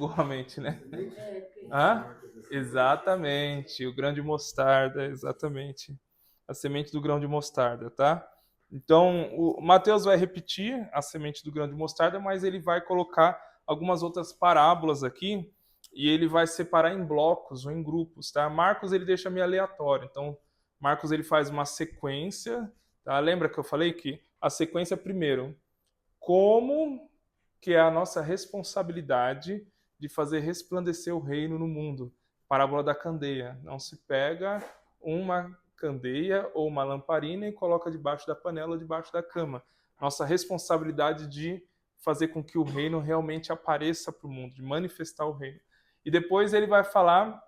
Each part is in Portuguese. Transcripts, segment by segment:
igualmente, né? Hã? Exatamente, o grão de mostarda, exatamente. A semente do grão de mostarda, tá? Então, o Mateus vai repetir a semente do grão de mostarda, mas ele vai colocar algumas outras parábolas aqui e ele vai separar em blocos ou em grupos, tá? Marcos ele deixa meio aleatório. Então, Marcos ele faz uma sequência, tá? Lembra que eu falei que a sequência primeiro, como que é a nossa responsabilidade de fazer resplandecer o reino no mundo. Parábola da candeia. Não se pega uma candeia ou uma lamparina e coloca debaixo da panela ou debaixo da cama. Nossa responsabilidade de fazer com que o reino realmente apareça para o mundo, de manifestar o reino. E depois ele vai falar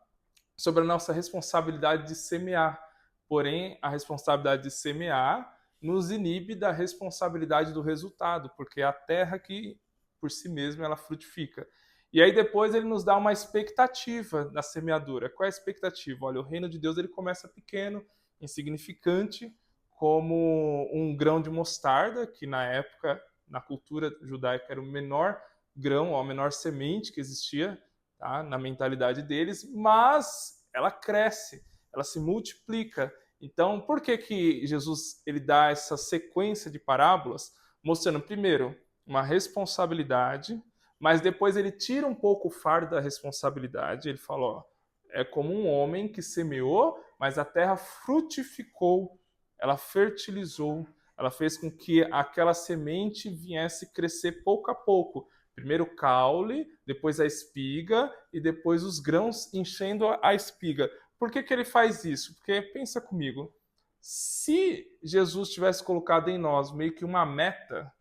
sobre a nossa responsabilidade de semear. Porém, a responsabilidade de semear nos inibe da responsabilidade do resultado, porque é a terra que, por si mesma, ela frutifica. E aí depois ele nos dá uma expectativa da semeadura. Qual é a expectativa? Olha, o reino de Deus ele começa pequeno, insignificante, como um grão de mostarda, que na época, na cultura judaica, era o menor grão, a menor semente que existia, tá? Na mentalidade deles, mas ela cresce, ela se multiplica. Então, por que que Jesus ele dá essa sequência de parábolas, mostrando primeiro uma responsabilidade, mas depois ele tira um pouco o fardo da responsabilidade. Ele fala, ó, é como um homem que semeou, mas a terra frutificou, ela fertilizou, ela fez com que aquela semente viesse crescer pouco a pouco. Primeiro o caule, depois a espiga e depois os grãos enchendo a espiga. Por que que ele faz isso? Porque pensa comigo, se Jesus tivesse colocado em nós meio que uma meta,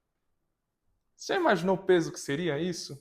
você já imaginou o peso que seria isso?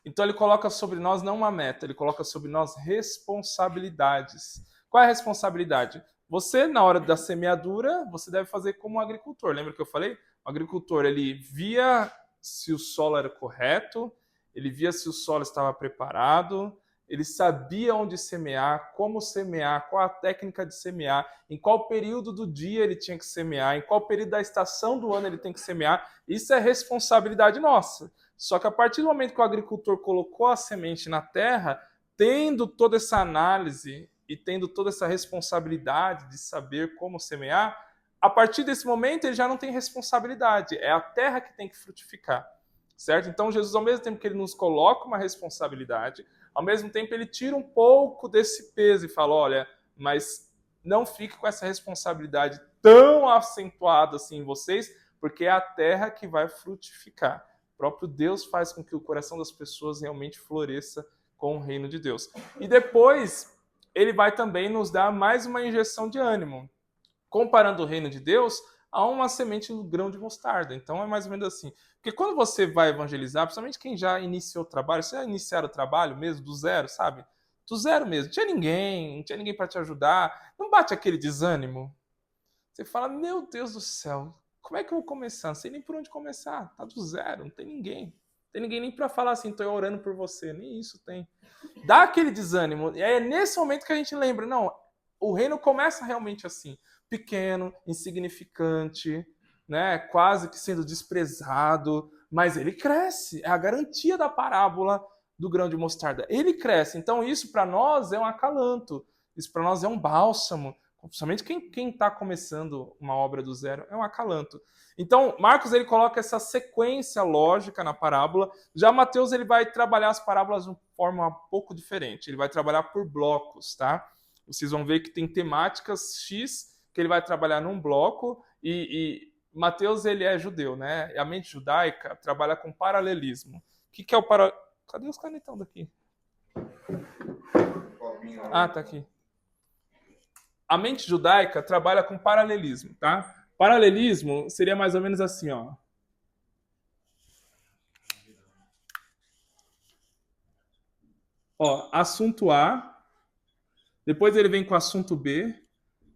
Então ele coloca sobre nós não uma meta, ele coloca sobre nós responsabilidades. Qual é a responsabilidade? Você, na hora da semeadura, você deve fazer como um agricultor. Lembra que eu falei? O agricultor, ele via se o solo era correto, ele via se o solo estava preparado, ele sabia onde semear, como semear, qual a técnica de semear, em qual período do dia ele tinha que semear, em qual período da estação do ano ele tem que semear. Isso é responsabilidade nossa. Só que a partir do momento que o agricultor colocou a semente na terra, tendo toda essa análise e tendo toda essa responsabilidade de saber como semear, a partir desse momento ele já não tem responsabilidade, é a terra que tem que frutificar, certo? Então Jesus, ao mesmo tempo que ele nos coloca uma responsabilidade, ao mesmo tempo ele tira um pouco desse peso e fala, olha, mas não fique com essa responsabilidade tão acentuada assim em vocês, porque é a terra que vai frutificar. O próprio Deus faz com que o coração das pessoas realmente floresça com o reino de Deus. E depois, ele vai também nos dar mais uma injeção de ânimo, comparando o reino de Deus a uma semente do grão de mostarda. Então é mais ou menos assim. Porque quando você vai evangelizar, principalmente quem já iniciou o trabalho, você já iniciaram o trabalho mesmo, do zero, sabe? Do zero mesmo. Não tinha ninguém para te ajudar. Não bate aquele desânimo? Você fala, meu Deus do céu, como é que eu vou começar? Não sei nem por onde começar. Tá do zero, não tem ninguém. Não tem ninguém nem para falar assim, tô orando por você. Nem isso tem. Dá aquele desânimo. E aí é nesse momento que a gente lembra, não, o reino começa realmente assim, pequeno, insignificante, né, quase que sendo desprezado, mas ele cresce. É a garantia da parábola do grão de mostarda. Ele cresce. Então isso para nós é um acalanto. Isso para nós é um bálsamo. Principalmente quem está começando uma obra do zero, é um acalanto. Então, Marcos ele coloca essa sequência lógica na parábola. Já Mateus ele vai trabalhar as parábolas de uma forma um pouco diferente. Ele vai trabalhar por blocos, tá? Vocês vão ver que tem temáticas X que ele vai trabalhar num bloco e Mateus ele é judeu, né? A mente judaica trabalha com paralelismo. O que é o para... Cadê os canetão daqui? Ah, tá aqui. A mente judaica trabalha com paralelismo, tá? Paralelismo seria mais ou menos assim, ó. Ó, assunto A, depois ele vem com o assunto B,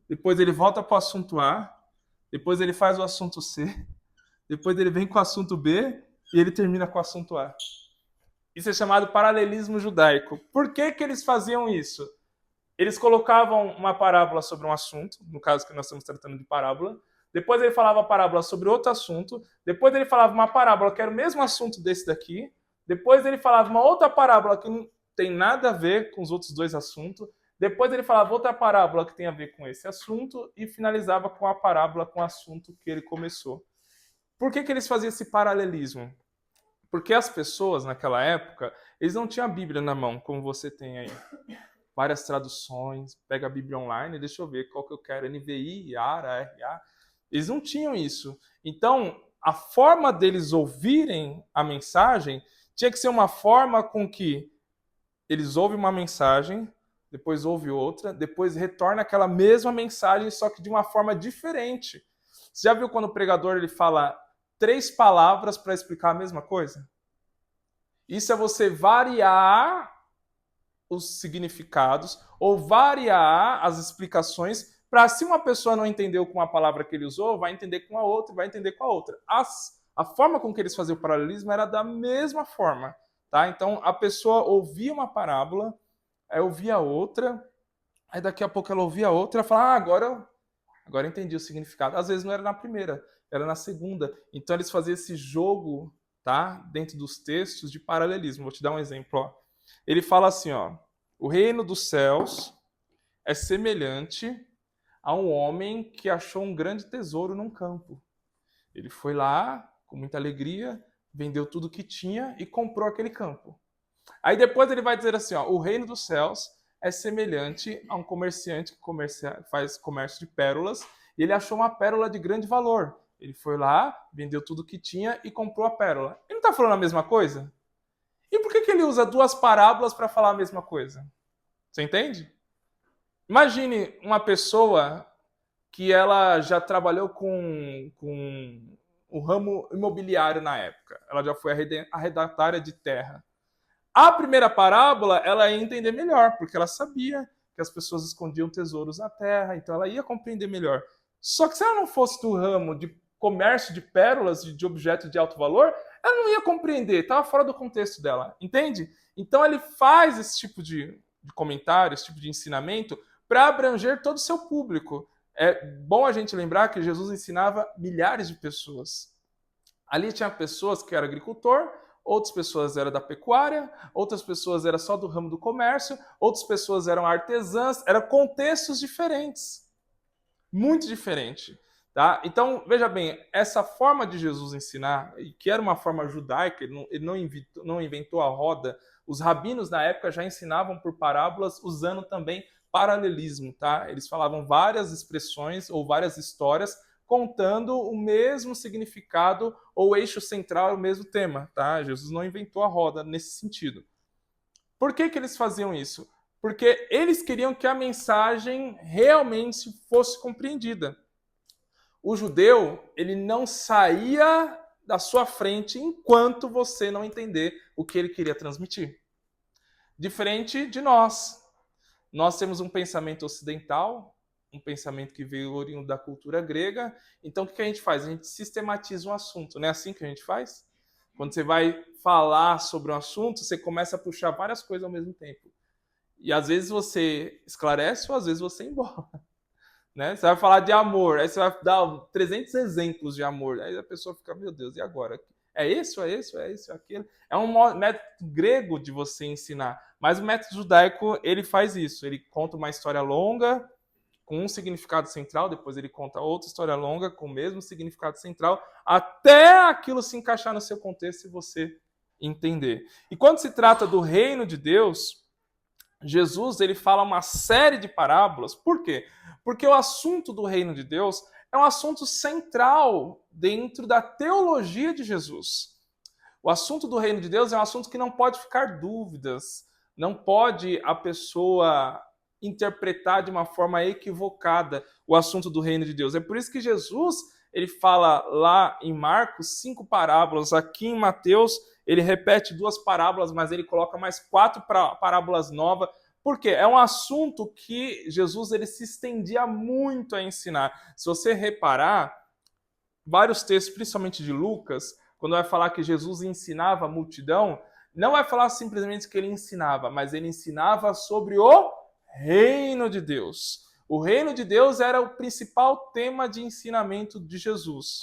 depois ele volta para o assunto A, depois ele faz o assunto C, depois ele vem com o assunto B e ele termina com o assunto A. Isso é chamado paralelismo judaico. Por que que eles faziam isso? Eles colocavam uma parábola sobre um assunto, no caso que nós estamos tratando de parábola, depois ele falava a parábola sobre outro assunto, depois ele falava uma parábola que era o mesmo assunto desse daqui, Depois ele falava uma outra parábola que não tem nada a ver com os outros dois assuntos. Depois ele falava outra parábola que tem a ver com esse assunto e finalizava com a parábola com o assunto que ele começou. Por que eles faziam esse paralelismo? Porque as pessoas naquela época, eles não tinham a Bíblia na mão, como você tem aí. Várias traduções, pega a Bíblia online, deixa eu ver qual que eu quero, NVI, ARA, RA. Eles não tinham isso. Então, a forma deles ouvirem a mensagem tinha que ser uma forma com que eles ouvem uma mensagem, depois ouvem outra, depois retorna aquela mesma mensagem, só que de uma forma diferente. Você já viu quando o pregador ele fala 3 palavras para explicar a mesma coisa? Isso é você variar os significados ou variar as explicações para, se uma pessoa não entendeu com a palavra que ele usou, vai entender com a outra e vai entender com a outra. A forma com que eles faziam o paralelismo era da mesma forma. Tá? Então, a pessoa ouvia uma parábola, aí ouvia outra, aí daqui a pouco ela ouvia outra e falava, agora entendi o significado. Às vezes não era na primeira, era na segunda. Então, eles faziam esse jogo, tá? Dentro dos textos de paralelismo. Vou te dar um exemplo. Ó. Ele fala assim, ó, o reino dos céus é semelhante a um homem que achou um grande tesouro num campo. Ele foi lá, com muita alegria, vendeu tudo que tinha e comprou aquele campo. Aí depois ele vai dizer assim, ó, o reino dos céus é semelhante a um comerciante que faz comércio de pérolas e ele achou uma pérola de grande valor. Ele foi lá, vendeu tudo que tinha e comprou a pérola. Ele não está falando a mesma coisa? E por que ele usa 2 parábolas para falar a mesma coisa? Você entende? Imagine uma pessoa que ela já trabalhou com o ramo imobiliário na época. Ela já foi arrendatária de terra. A primeira parábola ela ia entender melhor, porque ela sabia que as pessoas escondiam tesouros na terra, então ela ia compreender melhor. Só que se ela não fosse do ramo de comércio de pérolas, de objetos de alto valor, ela não ia compreender, estava fora do contexto dela, entende? Então ele faz esse tipo de comentário, esse tipo de ensinamento, para abranger todo o seu público. É bom a gente lembrar que Jesus ensinava milhares de pessoas. Ali tinha pessoas que eram agricultor, outras pessoas eram da pecuária, outras pessoas eram só do ramo do comércio, outras pessoas eram artesãs, eram contextos diferentes. Muito diferente. Tá? Então, veja bem, essa forma de Jesus ensinar, que era uma forma judaica, ele não inventou a roda, os rabinos na época já ensinavam por parábolas, usando também paralelismo. Tá? Eles falavam várias expressões ou várias histórias contando o mesmo significado ou o eixo central, o mesmo tema. Tá? Jesus não inventou a roda nesse sentido. Por que eles faziam isso? Porque eles queriam que a mensagem realmente fosse compreendida. O judeu, ele não saía da sua frente enquanto você não entender o que ele queria transmitir. Diferente de nós. Nós temos um pensamento ocidental, um pensamento que veio oriundo da cultura grega. Então, o que a gente faz? A gente sistematiza um assunto. Não é assim que a gente faz? Quando você vai falar sobre um assunto, você começa a puxar várias coisas ao mesmo tempo. E às vezes você esclarece ou às vezes você embola. Né? Você vai falar de amor, aí você vai dar 300 exemplos de amor. Aí a pessoa fica, meu Deus, e agora? É isso, é isso, é isso, é aquilo. É um método grego de você ensinar. Mas o método judaico, ele faz isso. Ele conta uma história longa, com um significado central, depois ele conta outra história longa, com o mesmo significado central, até aquilo se encaixar no seu contexto e você entender. E quando se trata do reino de Deus, Jesus ele fala uma série de parábolas. Por quê? Porque o assunto do reino de Deus é um assunto central dentro da teologia de Jesus. O assunto do reino de Deus é um assunto que não pode ficar dúvidas, não pode a pessoa interpretar de uma forma equivocada o assunto do reino de Deus. É por isso que Jesus ele fala lá em Marcos 5 parábolas, aqui em Mateus ele repete 2 parábolas, mas ele coloca mais 4 parábolas novas. Por quê? É um assunto que Jesus ele se estendia muito a ensinar. Se você reparar, vários textos, principalmente de Lucas, quando vai falar que Jesus ensinava a multidão, não vai falar simplesmente que ele ensinava, mas ele ensinava sobre o reino de Deus. O reino de Deus era o principal tema de ensinamento de Jesus.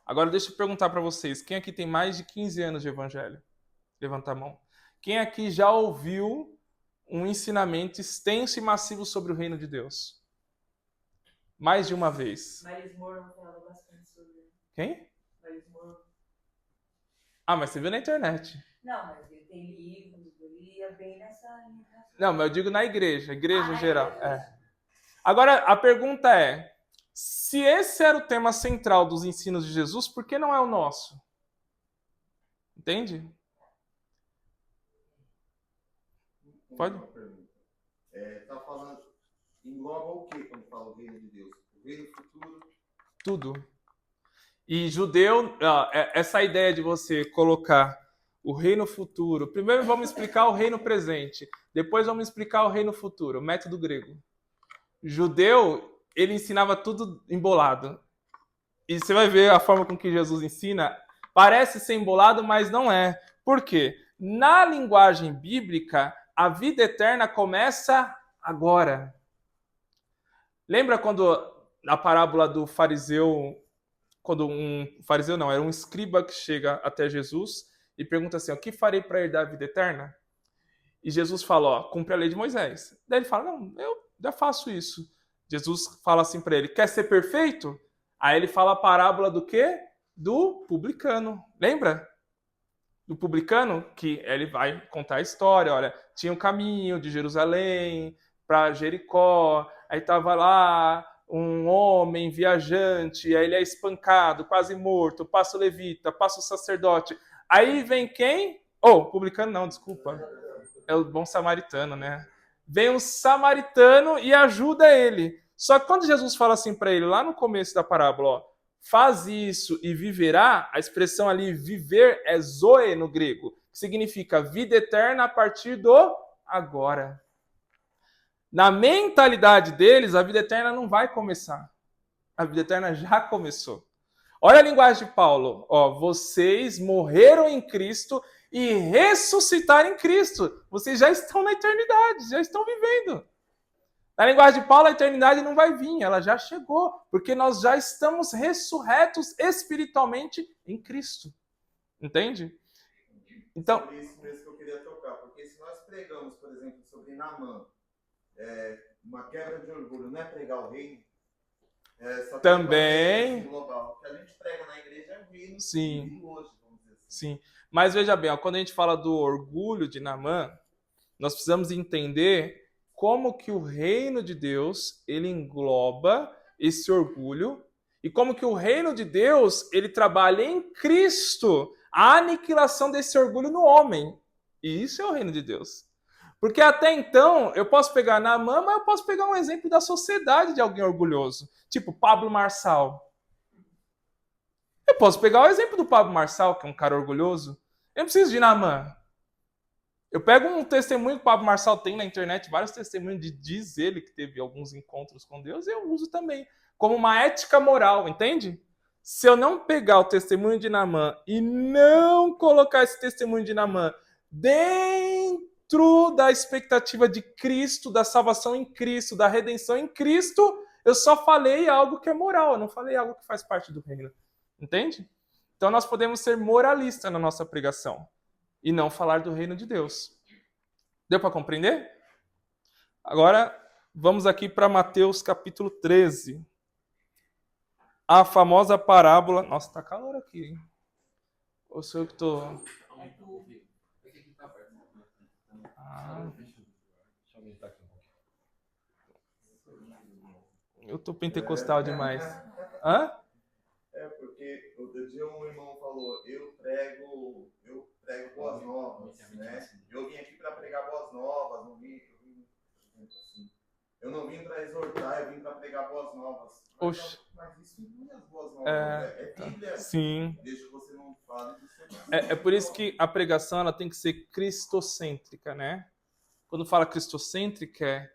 Agora deixa eu perguntar para vocês, quem aqui tem mais de 15 anos de evangelho? Levanta a mão. Quem aqui já ouviu um ensinamento extenso e massivo sobre o reino de Deus? Mais de uma vez. Miles Moore falava bastante sobre. Quem? Miles Moore. Ah, mas você viu na internet. Não, mas ele tem livros, ele ia bem nessa linha. Não, mas eu digo na igreja Na geral. igreja. É. Agora, a pergunta é, se esse era o tema central dos ensinos de Jesus, por que não é o nosso? Entende? Pode? Uma pergunta. Tá falando, engloba o que quando fala o reino de Deus? O reino futuro? Tudo. E judeu, essa ideia de você colocar o reino futuro. Primeiro vamos explicar o reino presente. Depois vamos explicar o reino futuro, o método grego. Judeu, ele ensinava tudo embolado. E você vai ver a forma com que Jesus ensina. Parece ser embolado, mas não é. Por quê? Na linguagem bíblica, a vida eterna começa agora. Lembra quando a parábola do fariseu, quando um fariseu não, era um escriba que chega até Jesus e pergunta assim, o que farei para herdar a vida eterna? E Jesus fala, ó, cumpre a lei de Moisés. Daí ele fala, não, eu já faço isso. Jesus fala assim para ele, quer ser perfeito? Aí ele fala a parábola do quê? Do publicano. Lembra? Do publicano, que ele vai contar a história, olha, tinha um caminho de Jerusalém para Jericó, aí estava lá um homem viajante, aí ele é espancado, quase morto, passa o levita, passa o sacerdote. Aí vem quem? Publicano não, desculpa. É o bom samaritano, né? Vem um samaritano e ajuda ele. Só que quando Jesus fala assim para ele, lá no começo da parábola, ó, faz isso e viverá, a expressão ali viver é zoe no grego, que significa vida eterna a partir do agora. Na mentalidade deles, a vida eterna não vai começar. A vida eterna já começou. Olha a linguagem de Paulo. Ó, vocês morreram em Cristo e ressuscitaram em Cristo. Vocês já estão na eternidade, já estão vivendo. Na linguagem de Paulo, a eternidade não vai vir, ela já chegou, porque nós já estamos ressurretos espiritualmente em Cristo. Entende? Então, Sobre isso mesmo que eu queria tocar, porque se nós pregamos, por exemplo, sobre Naamã, uma quebra de orgulho, não é pregar o reino? Só que também. Global. O que a gente prega na igreja é o reino. Sim. Hoje, vamos dizer assim. Sim. Mas veja bem, ó, quando a gente fala do orgulho de Naamã, nós precisamos entender como que o reino de Deus, ele engloba esse orgulho e como que o reino de Deus, ele trabalha em Cristo a aniquilação desse orgulho no homem. E isso é o reino de Deus. Porque até então, eu posso pegar Naamã, mas eu posso pegar um exemplo da sociedade de alguém orgulhoso. Tipo Pablo Marçal. Eu posso pegar o exemplo do Pablo Marçal, que é um cara orgulhoso. Eu não preciso de Naamã. Eu pego um testemunho que o Pablo Marçal tem na internet, vários testemunhos de diz ele que teve alguns encontros com Deus, eu uso também como uma ética moral, entende? Se eu não pegar o testemunho de Naamã e não colocar esse testemunho de Naamã dentro da expectativa de Cristo, da salvação em Cristo, da redenção em Cristo, eu só falei algo que é moral, eu não falei algo que faz parte do reino. Entende? Então nós podemos ser moralistas na nossa pregação e não falar do reino de Deus. Deu para compreender? Agora, vamos aqui para Mateus capítulo 13. A famosa parábola... Nossa, tá calor aqui, hein? Ou sou eu que tô... Eu tô pentecostal demais. Hã? Porque outro dia um irmão falou, eu prego boas novas, né? Eu vim aqui para pregar boas novas, eu não vim para exortar, eu vim para pregar boas novas. Mas isso não é as boas novas, é Bíblia. Sim. Deixa que você não fale. É por isso que a pregação ela tem que ser cristocêntrica, né? Quando fala cristocêntrica, é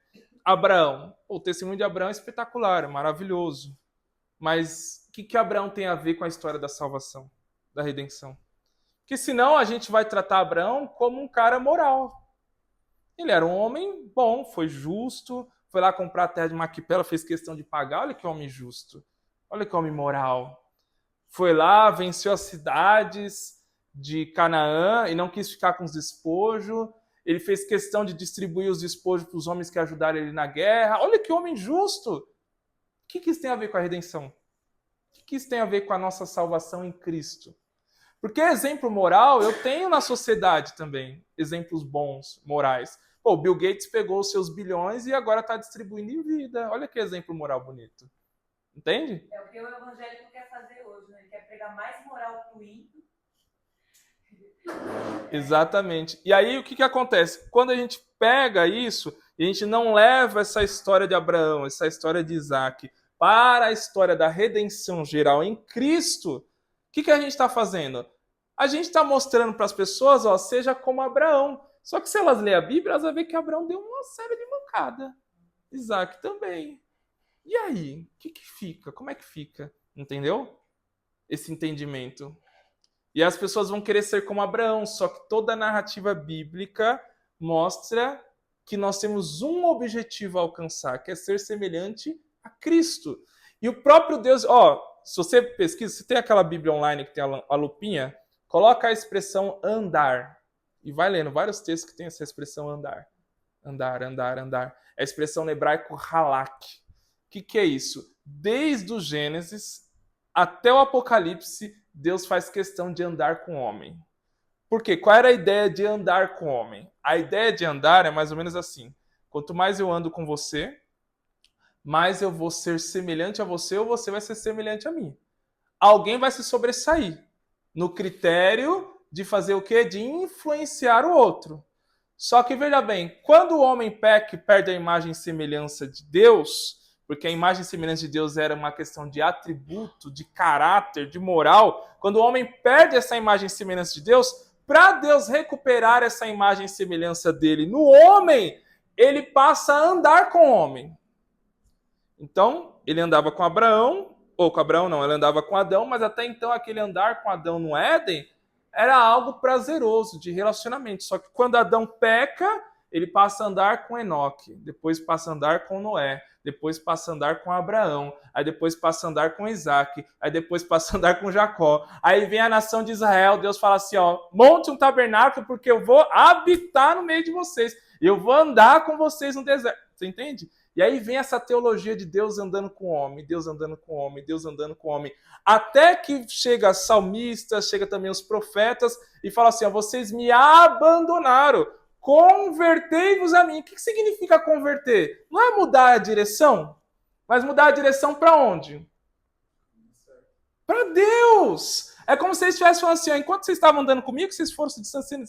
Abraão. O testemunho de Abraão é espetacular, é maravilhoso. Mas o que Abraão tem a ver com a história da salvação, da redenção? Porque senão a gente vai tratar Abraão como um cara moral. Ele era um homem bom, foi justo, foi lá comprar a terra de Maquipela, fez questão de pagar. Olha que homem justo. Olha que homem moral. foi lá, venceu as cidades de Canaã e não quis ficar com os despojos. Ele fez questão de distribuir os despojos para os homens que ajudaram ele na guerra. Olha que homem justo! O que isso tem a ver com a redenção? O que isso tem a ver com a nossa salvação em Cristo? Porque exemplo moral eu tenho na sociedade também. Exemplos bons, morais. Pô, Bill Gates pegou os seus bilhões e agora está distribuindo em vida. Olha que exemplo moral bonito. Entende? É o que o evangélico quer fazer hoje, né? Ele quer pregar mais moral pro ímpio. Exatamente. E aí o que acontece? Quando a gente pega isso e a gente não leva essa história de Abraão, essa história de Isaac, para a história da redenção geral em Cristo, o que a gente está fazendo? A gente está mostrando para as pessoas, ó, seja como Abraão. Só que se elas lerem a Bíblia, elas vão ver que Abraão deu uma série de mancada. Isaac também. E aí? O que fica? Como é que fica? Entendeu? Esse entendimento. E as pessoas vão querer ser como Abraão, só que toda a narrativa bíblica mostra que nós temos um objetivo a alcançar, que é ser semelhante a Cristo. E o próprio Deus, ó, se você pesquisa, se tem aquela Bíblia online que tem a lupinha, coloca a expressão andar e vai lendo vários textos que tem essa expressão andar. Andar, andar, andar. É a expressão no hebraico halak. O que é isso? Desde o Gênesis até o Apocalipse, Deus faz questão de andar com o homem. Por quê? Qual era a ideia de andar com o homem? A ideia de andar é mais ou menos assim. Quanto mais eu ando com você, mais eu vou ser semelhante a você ou você vai ser semelhante a mim. Alguém vai se sobressair no critério de fazer o quê? De influenciar o outro. Só que, veja bem, quando o homem peca e perde a imagem e semelhança de Deus, porque a imagem e semelhança de Deus era uma questão de atributo, de caráter, de moral, quando o homem perde essa imagem e semelhança de Deus, para Deus recuperar essa imagem e semelhança dele no homem, ele passa a andar com o homem. Então, ele andava com Abraão, ou com Abraão não, ele andava com Adão, mas até então aquele andar com Adão no Éden era algo prazeroso, de relacionamento. Só que quando Adão peca, ele passa a andar com Enoque, depois passa a andar com Noé, depois passa a andar com Abraão, aí depois passa a andar com Isaac, aí depois passa a andar com Jacó. Aí vem a nação de Israel, Deus fala assim, ó, monte um tabernáculo porque eu vou habitar no meio de vocês, eu vou andar com vocês no deserto. Você entende? E aí vem essa teologia de Deus andando com o homem, Deus andando com o homem, Deus andando com o homem. Até que chega salmistas, chega também os profetas e fala assim, ó, vocês me abandonaram, convertei-vos a mim. O que significa converter? Não é mudar a direção, mas mudar a direção para onde? Para Deus! É como se vocês estivessem falando assim, ó, enquanto vocês estavam andando comigo, vocês foram se distanciando,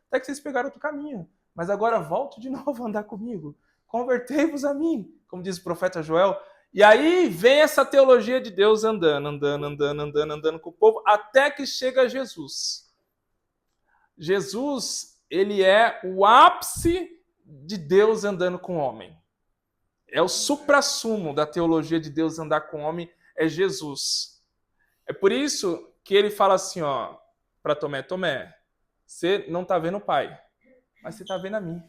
até que vocês pegaram outro caminho. Mas agora volto de novo a andar comigo. Convertei-vos a mim, como diz o profeta Joel. E aí vem essa teologia de Deus andando com o povo, até que chega Jesus. Jesus, ele é o ápice de Deus andando com o homem. É o suprassumo da teologia de Deus andar com o homem, é Jesus. É por isso que ele fala assim, ó, para Tomé, Tomé, você não está vendo o Pai, mas você está vendo a mim.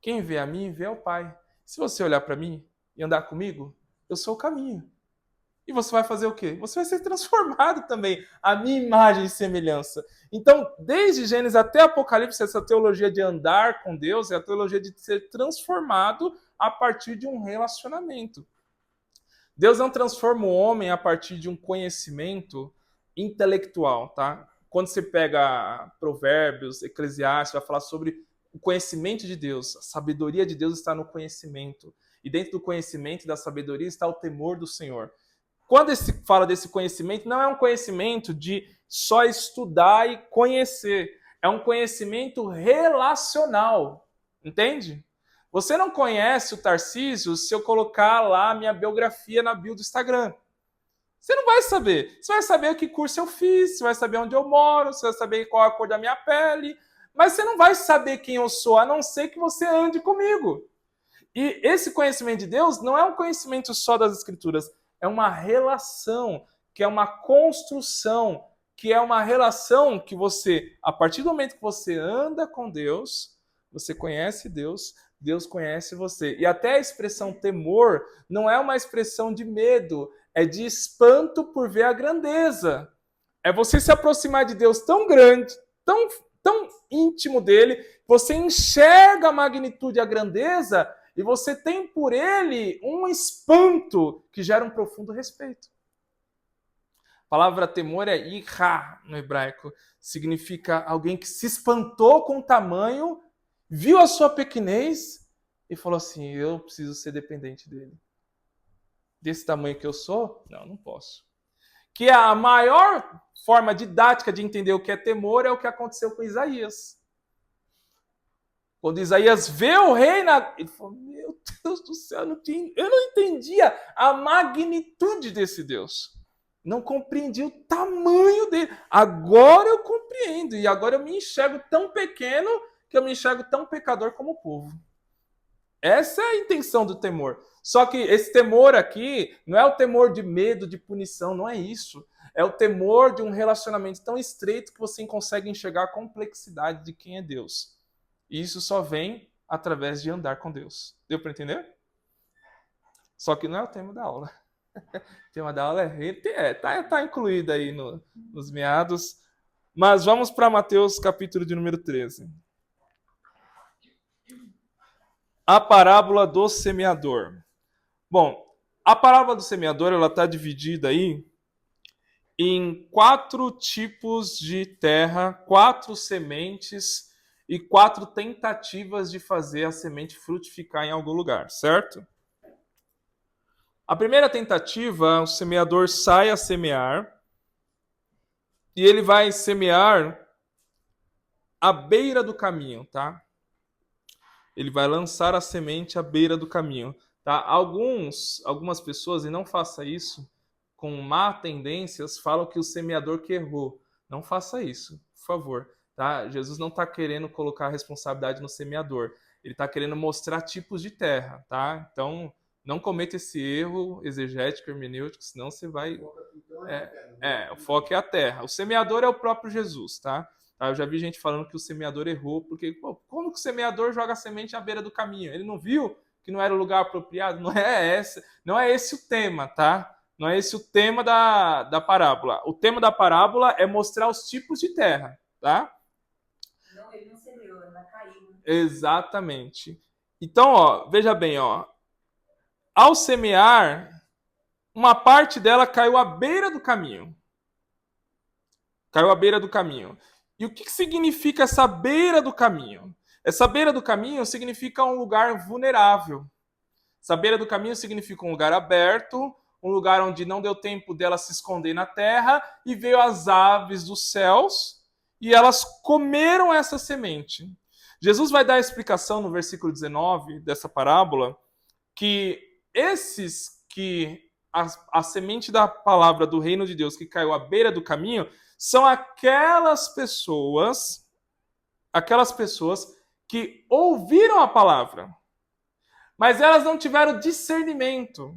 Quem vê a mim, vê ao Pai. Se você olhar para mim e andar comigo, eu sou o caminho. E você vai fazer o quê? Você vai ser transformado também, a minha imagem e semelhança. Então, desde Gênesis até Apocalipse, essa teologia de andar com Deus é a teologia de ser transformado a partir de um relacionamento. Deus não transforma o homem a partir de um conhecimento intelectual, tá? Quando você pega Provérbios, Eclesiastes, vai falar sobre o conhecimento de Deus. A sabedoria de Deus está no conhecimento. E dentro do conhecimento e da sabedoria está o temor do Senhor. Quando se fala desse conhecimento, não é um conhecimento de só estudar e conhecer. É um conhecimento relacional. Entende? Você não conhece o Tarcísio se eu colocar lá a minha biografia na bio do Instagram. Você não vai saber. Você vai saber que curso eu fiz, você vai saber onde eu moro, você vai saber qual a cor da minha pele, mas você não vai saber quem eu sou, a não ser que você ande comigo. E esse conhecimento de Deus não é um conhecimento só das Escrituras, é uma relação, que é uma construção, que é uma relação que você, a partir do momento que você anda com Deus, você conhece Deus, Deus conhece você. E até a expressão temor não é uma expressão de medo, é de espanto por ver a grandeza. É você se aproximar de Deus tão grande, tão íntimo dele, você enxerga a magnitude e a grandeza e você tem por ele um espanto que gera um profundo respeito. A palavra temor é ira no hebraico. Significa alguém que se espantou com o tamanho, viu a sua pequenez e falou assim, eu preciso ser dependente dele. Desse tamanho que eu sou? Não posso. Que a maior forma didática de entender o que é temor é o que aconteceu com Isaías. Quando Isaías vê o rei, ele falou, meu Deus do céu, eu não entendia a magnitude desse Deus. Não compreendi o tamanho dele. Agora eu compreendo. E agora eu me enxergo tão pequeno que eu me enxergo tão pecador como o povo. Essa é a intenção do temor. Só que esse temor aqui não é o temor de medo, de punição, não é isso. É o temor de um relacionamento tão estreito que você consegue enxergar a complexidade de quem é Deus. E isso só vem através de andar com Deus. Deu para entender? Só que não é o tema da aula. O tema da aula tá incluído aí nos meados. Mas vamos para Mateus capítulo de número 13. A parábola do semeador. Bom, a parábola do semeador ela está dividida aí em 4 tipos de terra, 4 sementes e 4 tentativas de fazer a semente frutificar em algum lugar, certo? A primeira tentativa, o semeador sai a semear e ele vai semear à beira do caminho, tá? Ele vai lançar a semente à beira do caminho, tá? Algumas pessoas, e não faça isso, com má tendências, falam que o semeador que errou. Não faça isso, por favor, tá? Jesus não está querendo colocar a responsabilidade no semeador. Ele está querendo mostrar tipos de terra, tá? Então, não cometa esse erro exegético, hermenêutico, senão você vai... o foco é a terra. O semeador é o próprio Jesus, tá? Eu já vi gente falando que o semeador errou, porque como que o semeador joga a semente à beira do caminho? Ele não viu que não era o lugar apropriado? Não é esse o tema, tá? Não é esse o tema da parábola. O tema da parábola é mostrar os tipos de terra, tá? Não, ele não semeou, ela caiu. Exatamente. Então, veja bem, ao semear, uma parte dela caiu à beira do caminho. Caiu à beira do caminho. E o que significa essa beira do caminho? Essa beira do caminho significa um lugar vulnerável. Essa beira do caminho significa um lugar aberto, um lugar onde não deu tempo dela se esconder na terra, e veio as aves dos céus, e elas comeram essa semente. Jesus vai dar a explicação no versículo 19 dessa parábola, que a semente da palavra do reino de Deus que caiu à beira do caminho, são aquelas pessoas que ouviram a palavra, mas elas não tiveram discernimento,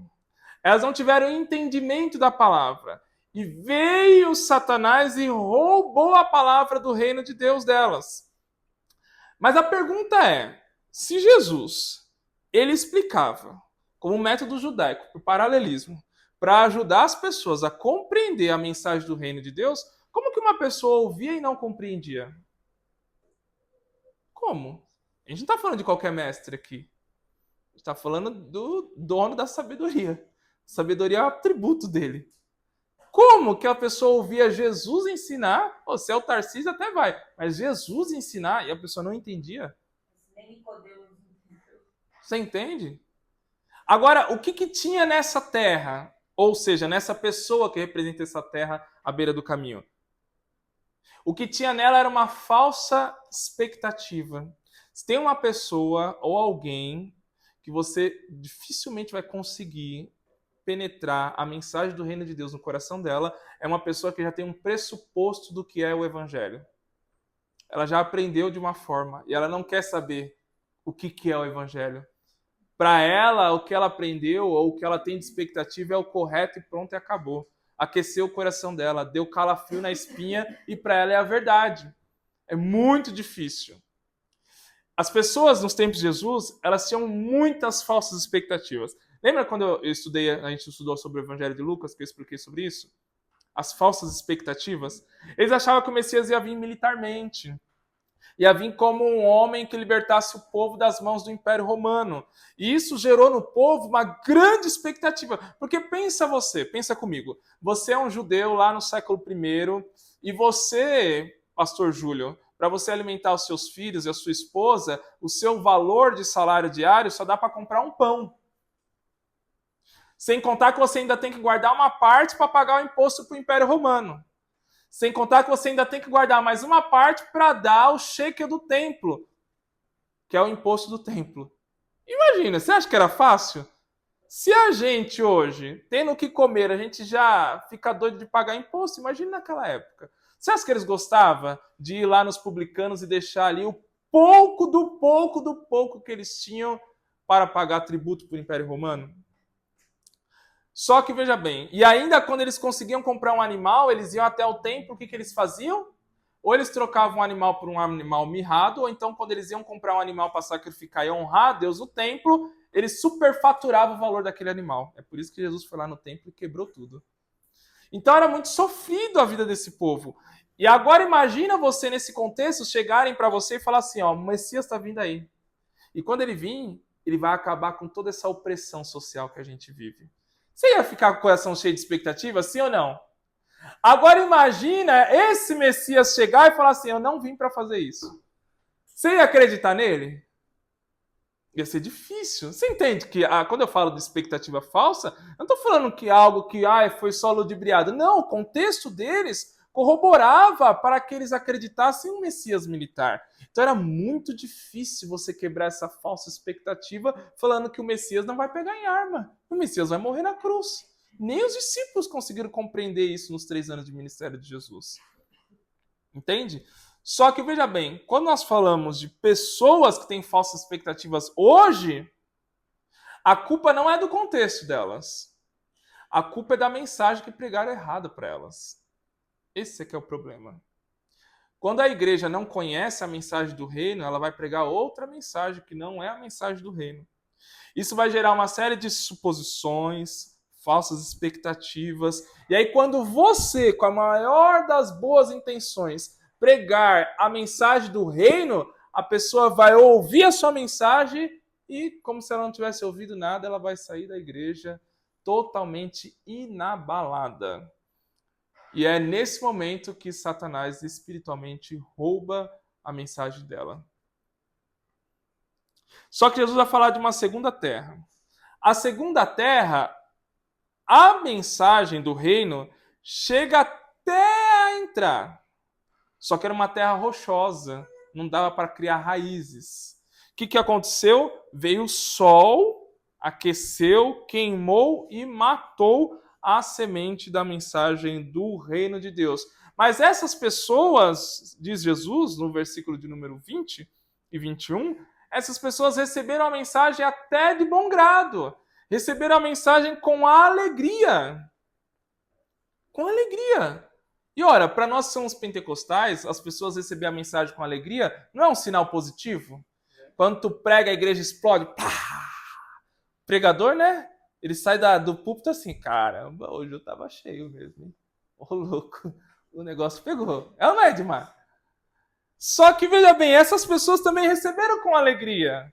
elas não tiveram entendimento da palavra. E veio Satanás e roubou a palavra do reino de Deus delas. Mas a pergunta é, se Jesus, ele explicava, como método judaico, por paralelismo, para ajudar as pessoas a compreender a mensagem do reino de Deus, como que uma pessoa ouvia e não compreendia? Como? A gente não está falando de qualquer mestre aqui. A gente está falando do dono da sabedoria. Sabedoria é o atributo dele. Como que a pessoa ouvia Jesus ensinar? Se é o Tarcísio até vai, mas Jesus ensinar e a pessoa não entendia? Você entende? Agora, o que tinha nessa terra? Ou seja, nessa pessoa que representa essa terra à beira do caminho? O que tinha nela era uma falsa expectativa. Se tem uma pessoa ou alguém que você dificilmente vai conseguir penetrar a mensagem do reino de Deus no coração dela, é uma pessoa que já tem um pressuposto do que é o evangelho. Ela já aprendeu de uma forma e ela não quer saber o que é o evangelho. Para ela, o que ela aprendeu ou o que ela tem de expectativa é o correto e pronto e acabou. Aqueceu o coração dela, deu calafrio na espinha e para ela é a verdade. É muito difícil. As pessoas nos tempos de Jesus, elas tinham muitas falsas expectativas. Lembra quando a gente estudou sobre o Evangelho de Lucas, que eu expliquei sobre isso? As falsas expectativas. Eles achavam que o Messias ia vir militarmente. Ia vir como um homem que libertasse o povo das mãos do Império Romano. E isso gerou no povo uma grande expectativa. Porque pensa comigo. Você é um judeu lá no século I e você, pastor Júlio, para você alimentar os seus filhos e a sua esposa, o seu valor de salário diário só dá para comprar um pão. Sem contar que você ainda tem que guardar uma parte para pagar o imposto para o Império Romano. Sem contar que você ainda tem que guardar mais uma parte para dar o shekel do templo, que é o imposto do templo. Imagina, você acha que era fácil? Se a gente hoje, tendo o que comer, a gente já fica doido de pagar imposto, imagina naquela época. Você acha que eles gostavam de ir lá nos publicanos e deixar ali o pouco do pouco que eles tinham para pagar tributo para o Império Romano? Só que veja bem, e ainda quando eles conseguiam comprar um animal, eles iam até o templo, o que eles faziam? Ou eles trocavam um animal por um animal mirrado, ou então quando eles iam comprar um animal para sacrificar e honrar a Deus no templo, eles superfaturavam o valor daquele animal. É por isso que Jesus foi lá no templo e quebrou tudo. Então era muito sofrido a vida desse povo. E agora imagina você nesse contexto chegarem para você e falar assim, ó, o Messias está vindo aí. E quando ele vir, ele vai acabar com toda essa opressão social que a gente vive. Você ia ficar com o coração cheio de expectativa, sim ou não? Agora imagina esse Messias chegar e falar assim, eu não vim para fazer isso. Você ia acreditar nele? Ia ser difícil. Você entende que quando eu falo de expectativa falsa, eu não estou falando que algo que foi só ludibriado. Não, o contexto deles corroborava para que eles acreditassem em um Messias militar. Então era muito difícil você quebrar essa falsa expectativa falando que o Messias não vai pegar em arma. O Messias vai morrer na cruz. Nem os discípulos conseguiram compreender isso nos 3 anos de ministério de Jesus. Entende? Só que, veja bem, quando nós falamos de pessoas que têm falsas expectativas hoje, a culpa não é do contexto delas. A culpa é da mensagem que pregaram errado para elas. Esse é que é o problema. Quando a igreja não conhece a mensagem do reino, ela vai pregar outra mensagem que não é a mensagem do reino. Isso vai gerar uma série de suposições, falsas expectativas. E aí, quando você, com a maior das boas intenções, pregar a mensagem do reino, a pessoa vai ouvir a sua mensagem e, como se ela não tivesse ouvido nada, ela vai sair da igreja totalmente inabalada. E é nesse momento que Satanás espiritualmente rouba a mensagem dela. Só que Jesus vai falar de uma segunda terra. A segunda terra, a mensagem do reino chega até a entrar. Só que era uma terra rochosa, não dava para criar raízes. O que aconteceu? Veio o sol, aqueceu, queimou e matou a semente da mensagem do reino de Deus. Mas essas pessoas, diz Jesus, no versículo de número 20 e 21, essas pessoas receberam a mensagem até de bom grado. Receberam a mensagem com alegria. Com alegria. E ora, para nós que somos pentecostais, as pessoas receber a mensagem com alegria não é um sinal positivo? Quando tu prega, a igreja explode. Pá! O pregador, né? Ele sai do púlpito assim, caramba, hoje eu tava cheio mesmo, hein? Ô, louco, o negócio pegou. É ou não é, Edmar? Só que, veja bem, essas pessoas também receberam com alegria.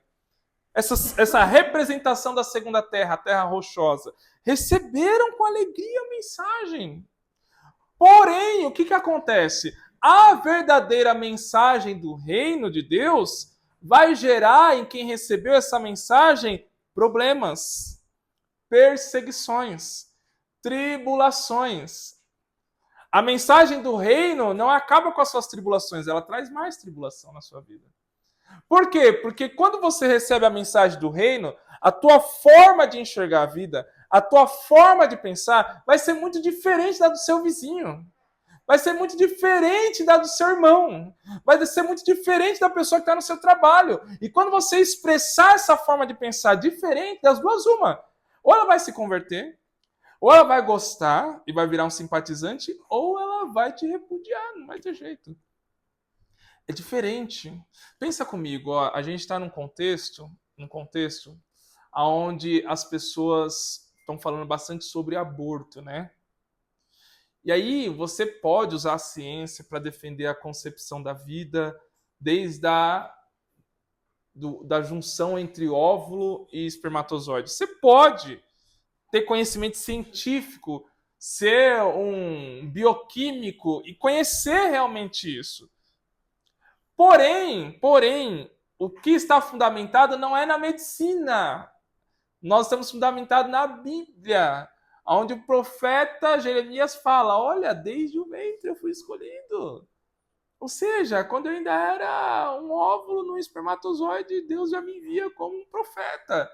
Essa representação da segunda terra, a terra rochosa. Receberam com alegria a mensagem. Porém, o que acontece? A verdadeira mensagem do reino de Deus vai gerar em quem recebeu essa mensagem problemas, perseguições, tribulações. A mensagem do reino não acaba com as suas tribulações, ela traz mais tribulação na sua vida. Por quê? Porque quando você recebe a mensagem do reino, a tua forma de enxergar a vida, a tua forma de pensar vai ser muito diferente da do seu vizinho. Vai ser muito diferente da do seu irmão. Vai ser muito diferente da pessoa que está no seu trabalho. E quando você expressar essa forma de pensar diferente, das duas, uma. Ou ela vai se converter, ou ela vai gostar e vai virar um simpatizante, ou ela vai te repudiar, não vai ter jeito. É diferente. Pensa comigo, ó, a gente está num contexto onde as pessoas estão falando bastante sobre aborto, né? E aí você pode usar a ciência para defender a concepção da vida, desde da junção entre óvulo e espermatozoide. Você pode ter conhecimento científico, ser um bioquímico e conhecer realmente isso. Porém, o que está fundamentado não é na medicina. Nós estamos fundamentados na Bíblia, onde o profeta Jeremias fala: olha, desde o ventre eu fui escolhido. Ou seja, quando eu ainda era um óvulo no espermatozoide, Deus já me via como um profeta.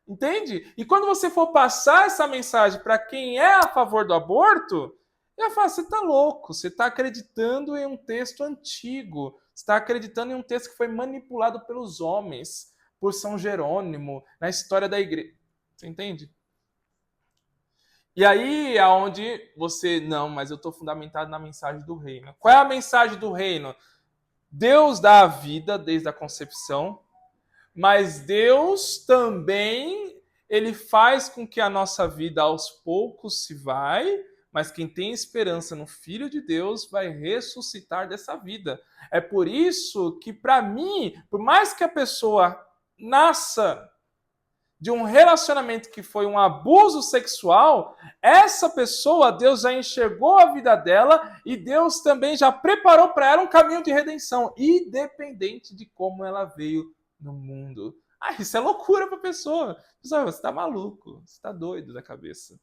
Entende? E quando você for passar essa mensagem para quem é a favor do aborto, ele vai falar: você está louco, você está acreditando em um texto antigo, você está acreditando em um texto que foi manipulado pelos homens, por São Jerônimo, na história da igreja. Você entende? E aí é onde você, não, mas eu estou fundamentado na mensagem do reino. Qual é a mensagem do reino? Deus dá a vida desde a concepção, mas Deus também, ele faz com que a nossa vida aos poucos se vai, mas quem tem esperança no Filho de Deus vai ressuscitar dessa vida. É por isso que, para mim, por mais que a pessoa nasça de um relacionamento que foi um abuso sexual, essa pessoa, Deus já enxergou a vida dela e Deus também já preparou para ela um caminho de redenção, independente de como ela veio no mundo. Isso é loucura para a pessoa. Você está maluco, você está doido da cabeça.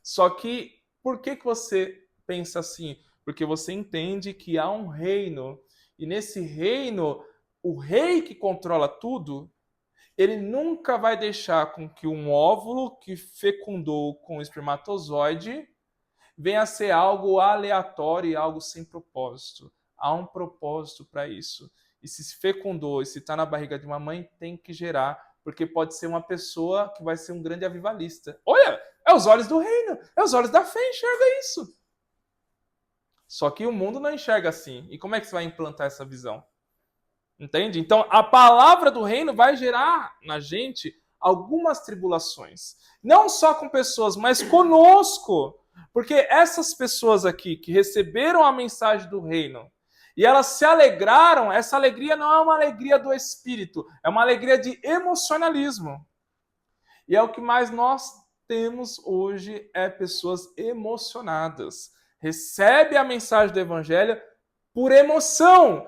Só que, por que você pensa assim? Porque você entende que há um reino, e nesse reino, o rei que controla tudo, ele nunca vai deixar com que um óvulo que fecundou com o espermatozoide venha a ser algo aleatório e algo sem propósito. Há um propósito para isso. E se fecundou, e se está na barriga de uma mãe, tem que gerar, porque pode ser uma pessoa que vai ser um grande avivalista. Olha, é os olhos do reino, é os olhos da fé, enxerga isso. Só que o mundo não enxerga assim. E como é que você vai implantar essa visão? Entende? Então, a palavra do reino vai gerar na gente algumas tribulações. Não só com pessoas, mas conosco. Porque essas pessoas aqui que receberam a mensagem do reino e elas se alegraram, essa alegria não é uma alegria do espírito, é uma alegria de emocionalismo. E é o que mais nós temos hoje, é pessoas emocionadas. Recebe a mensagem do evangelho por emoção.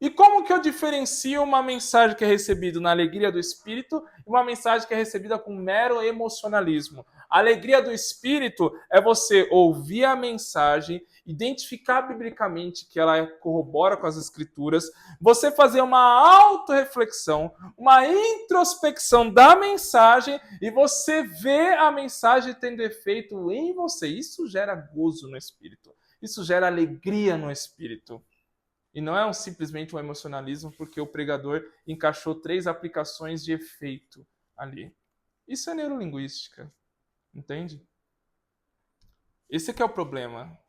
E como que eu diferencio uma mensagem que é recebida na alegria do Espírito e uma mensagem que é recebida com mero emocionalismo? A alegria do Espírito é você ouvir a mensagem, identificar biblicamente que ela corrobora com as Escrituras, você fazer uma autorreflexão, uma introspecção da mensagem e você ver a mensagem tendo efeito em você. Isso gera gozo no Espírito. Isso gera alegria no Espírito. E não é simplesmente um emocionalismo porque o pregador encaixou 3 aplicações de efeito ali. Isso é neurolinguística. Entende? Esse aqui é o problema.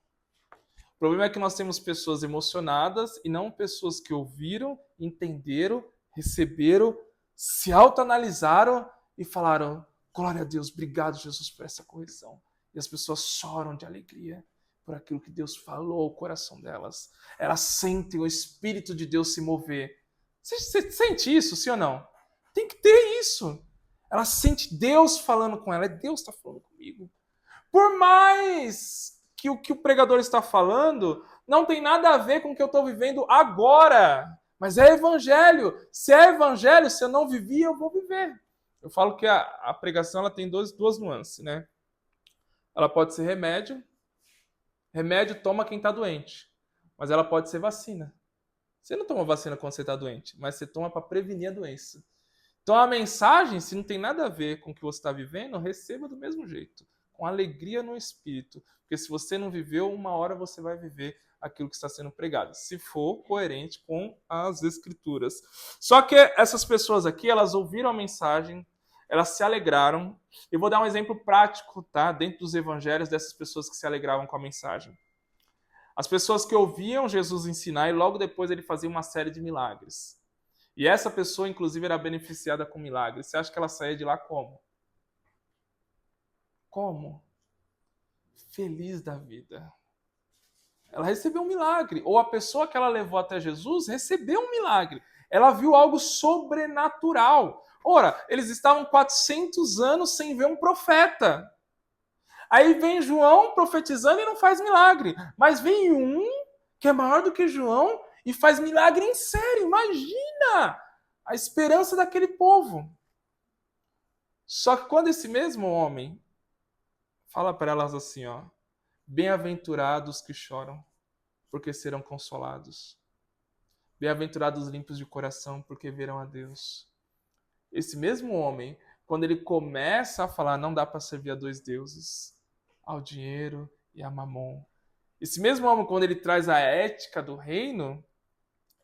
O problema é que nós temos pessoas emocionadas e não pessoas que ouviram, entenderam, receberam, se autoanalisaram e falaram: glória a Deus, obrigado Jesus por essa correção. E as pessoas choram de alegria por aquilo que Deus falou ao coração delas. Elas sentem o Espírito de Deus se mover. Você sente isso, sim ou não? Tem que ter isso. Ela sente Deus falando com ela. Deus está falando comigo. Por mais que o que o pregador está falando não tem nada a ver com o que eu estou vivendo agora. Mas é evangelho. Se é evangelho, se eu não vivi, eu vou viver. Eu falo que a pregação ela tem duas nuances, né? Ela pode ser remédio. Remédio toma quem está doente, mas ela pode ser vacina. Você não toma vacina quando você está doente, mas você toma para prevenir a doença. Então a mensagem, se não tem nada a ver com o que você está vivendo, receba do mesmo jeito, com alegria no espírito. Porque se você não viveu, uma hora você vai viver aquilo que está sendo pregado, se for coerente com as Escrituras. Só que essas pessoas aqui, elas ouviram a mensagem, elas se alegraram. Eu vou dar um exemplo prático, tá? Dentro dos evangelhos, dessas pessoas que se alegravam com a mensagem. As pessoas que ouviam Jesus ensinar e logo depois ele fazia uma série de milagres. E essa pessoa, inclusive, era beneficiada com milagre. Você acha que ela saía de lá como? Como? Feliz da vida. Ela recebeu um milagre. Ou a pessoa que ela levou até Jesus recebeu um milagre. Ela viu algo sobrenatural. Ora, eles estavam 400 anos sem ver um profeta. Aí vem João profetizando e não faz milagre. Mas vem um que é maior do que João e faz milagre em série. Imagina a esperança daquele povo. Só que quando esse mesmo homem fala para elas assim, ó, bem-aventurados que choram, porque serão consolados. Bem-aventurados limpos de coração, porque verão a Deus. Esse mesmo homem, quando ele começa a falar, não dá para servir a dois deuses, ao dinheiro e a mamon. Esse mesmo homem, quando ele traz a ética do reino,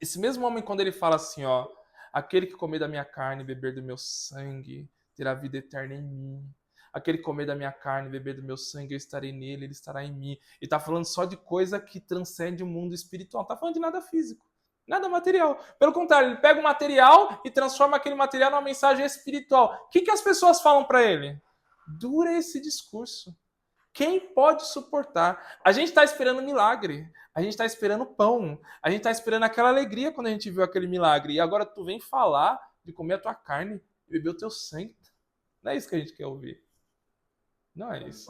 esse mesmo homem, quando ele fala assim, ó, aquele que comer da minha carne e beber do meu sangue, terá vida eterna em mim. Aquele que comer da minha carne e beber do meu sangue, eu estarei nele, ele estará em mim. E tá falando só de coisa que transcende o mundo espiritual. Não tá falando de nada físico, nada material. Pelo contrário, ele pega o material e transforma aquele material numa mensagem espiritual. O que as pessoas falam para ele? Dura esse discurso. Quem pode suportar? A gente está esperando milagre. A gente está esperando pão. A gente está esperando aquela alegria quando a gente viu aquele milagre. E agora tu vem falar de comer a tua carne e beber o teu sangue. Não é isso que a gente quer ouvir. Não é isso.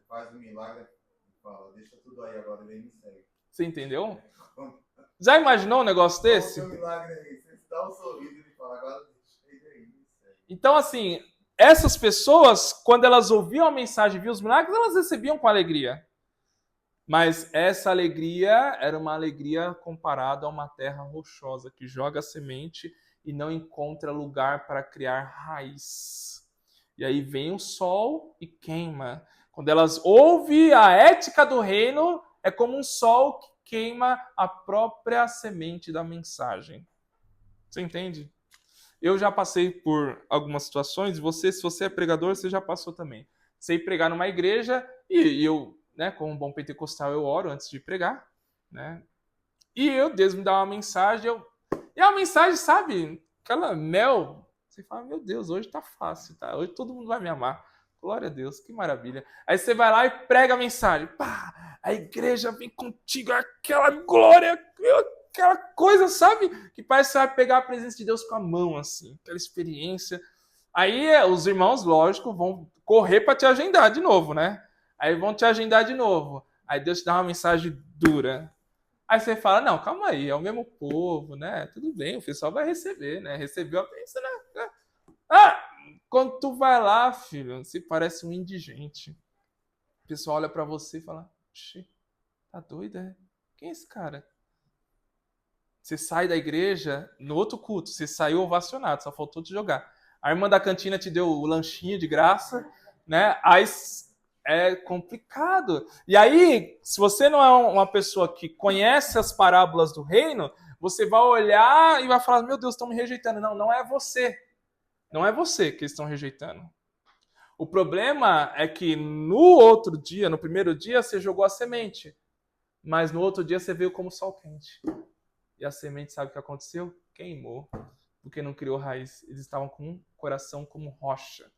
Faz um milagre e fala, deixa tudo aí agora, vem me segue. Você entendeu? Já imaginou um negócio desse? Qual o milagre aí? Você dá um sorriso e fala, agora deixa ele aí, me segue. Então, assim, essas pessoas, quando elas ouviam a mensagem e viam os milagres, elas recebiam com alegria. Mas essa alegria era uma alegria comparada a uma terra rochosa, que joga a semente e não encontra lugar para criar raiz. E aí vem o sol e queima. Quando elas ouvem a ética do reino, é como um sol que queima a própria semente da mensagem. Você entende? Eu já passei por algumas situações, se você é pregador, você já passou também. Você ir pregar numa igreja e eu, né, como um bom pentecostal, eu oro antes de pregar, né? E Deus me dá uma mensagem, e a mensagem, sabe, aquela mel, você fala, meu Deus, hoje tá fácil, tá? Hoje todo mundo vai me amar. Glória a Deus, que maravilha. Aí você vai lá e prega a mensagem. Pá, a igreja vem contigo, aquela glória, aquela coisa, sabe? Que parece que você vai pegar a presença de Deus com a mão, assim, aquela experiência. Aí os irmãos, lógico, vão correr para te agendar de novo, né? Aí vão te agendar de novo. Aí Deus te dá uma mensagem dura. Aí você fala, não, calma aí, é o mesmo povo, né? Tudo bem, o pessoal vai receber, né? Recebeu a bênção, né? Ah, quando tu vai lá, filho, você parece um indigente. O pessoal olha pra você e fala, oxi, tá doido, é? Quem é esse cara? Você sai da igreja, no outro culto, você saiu ovacionado, só faltou te jogar. A irmã da cantina te deu o lanchinho de graça, né? Aí é complicado. E aí, se você não é uma pessoa que conhece as parábolas do reino, você vai olhar e vai falar, meu Deus, estão me rejeitando. Não, não é você. Não é você que eles estão rejeitando. O problema é que no outro dia, no primeiro dia, você jogou a semente. Mas no outro dia você veio como sol quente. E a semente, sabe o que aconteceu? Queimou. Porque não criou raiz. Eles estavam com um coração como rocha.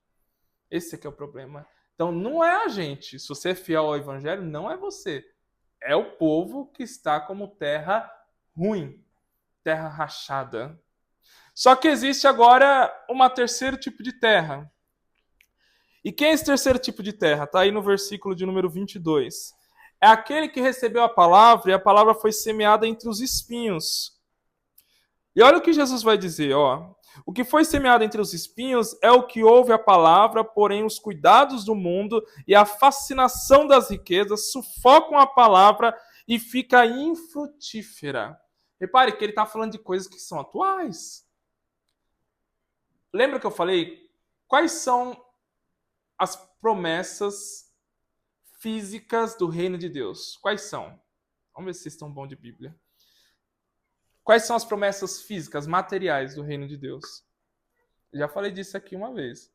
Esse aqui é o problema. Então não é a gente. Se você é fiel ao evangelho, não é você. É o povo que está como terra ruim. Terra rachada. Só que existe agora um terceiro tipo de terra. E quem é esse terceiro tipo de terra? Está aí no versículo de número 22. É aquele que recebeu a palavra e a palavra foi semeada entre os espinhos. E olha o que Jesus vai dizer, ó. O que foi semeado entre os espinhos é o que ouve a palavra, porém os cuidados do mundo e a fascinação das riquezas sufocam a palavra e fica infrutífera. Repare que ele está falando de coisas que são atuais. Lembra que eu falei? Quais são as promessas físicas do reino de Deus? Quais são? Vamos ver se vocês estão bons de Bíblia. Quais são as promessas físicas, materiais do reino de Deus? Eu já falei disso aqui uma vez.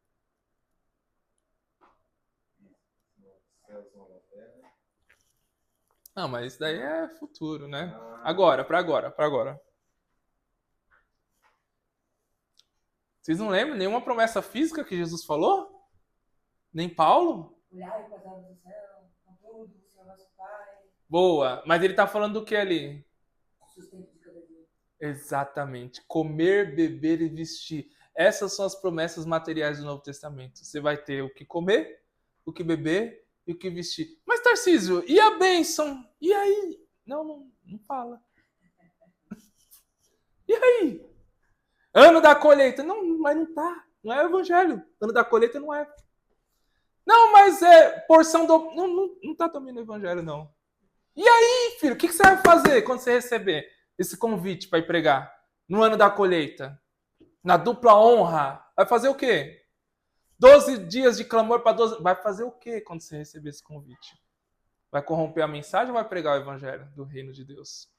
Não, mas isso daí é futuro, né? Agora, para agora. Vocês não lembram nenhuma promessa física que Jesus falou? Nem Paulo? Olhar para as aves do céu, com tudo, o Senhor nosso Pai, Boa. Mas ele tá falando do que ali? sustento de cada dia. Exatamente. Comer, beber e vestir. Essas são as promessas materiais do Novo Testamento. Você vai ter o que comer, o que beber e o que vestir. Mas, Tarcísio, e a bênção? E aí? Não fala. E aí? Ano da colheita. Não, mas não tá. Não é o evangelho. Ano da colheita não é. Não, mas é porção do... Não tá também no evangelho, não. E aí, filho, o que você vai fazer quando você receber esse convite para ir pregar? No ano da colheita? Na dupla honra? Vai fazer o quê? 12 dias de clamor para 12... Vai fazer o quê quando você receber esse convite? Vai corromper a mensagem ou vai pregar o evangelho do reino de Deus?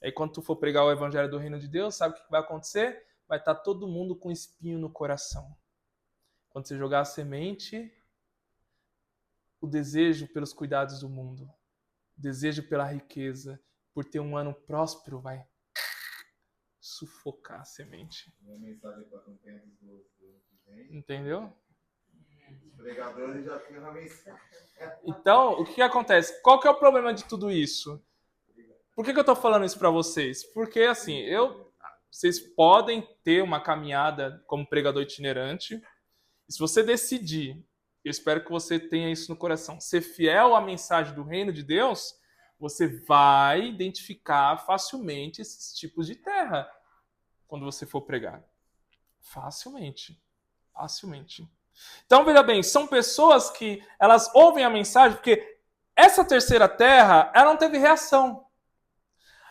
Aí quando tu for pregar o evangelho do reino de Deus, sabe o que vai acontecer? Vai estar todo mundo com espinho no coração. Quando você jogar a semente, o desejo pelos cuidados do mundo, o desejo pela riqueza, por ter um ano próspero, vai sufocar a semente. Uma mensagem para com tempos do ano que vem. Entendeu? Os pregadores já têm uma mensagem. Então, o que acontece? Qual que é o problema de tudo isso? Por que eu estou falando isso para vocês? Porque, assim, vocês podem ter uma caminhada como pregador itinerante. E se você decidir, eu espero que você tenha isso no coração, ser fiel à mensagem do reino de Deus, você vai identificar facilmente esses tipos de terra quando você for pregar. Facilmente. Facilmente. Então, veja bem, são pessoas que elas ouvem a mensagem, porque essa terceira terra, ela não teve reação.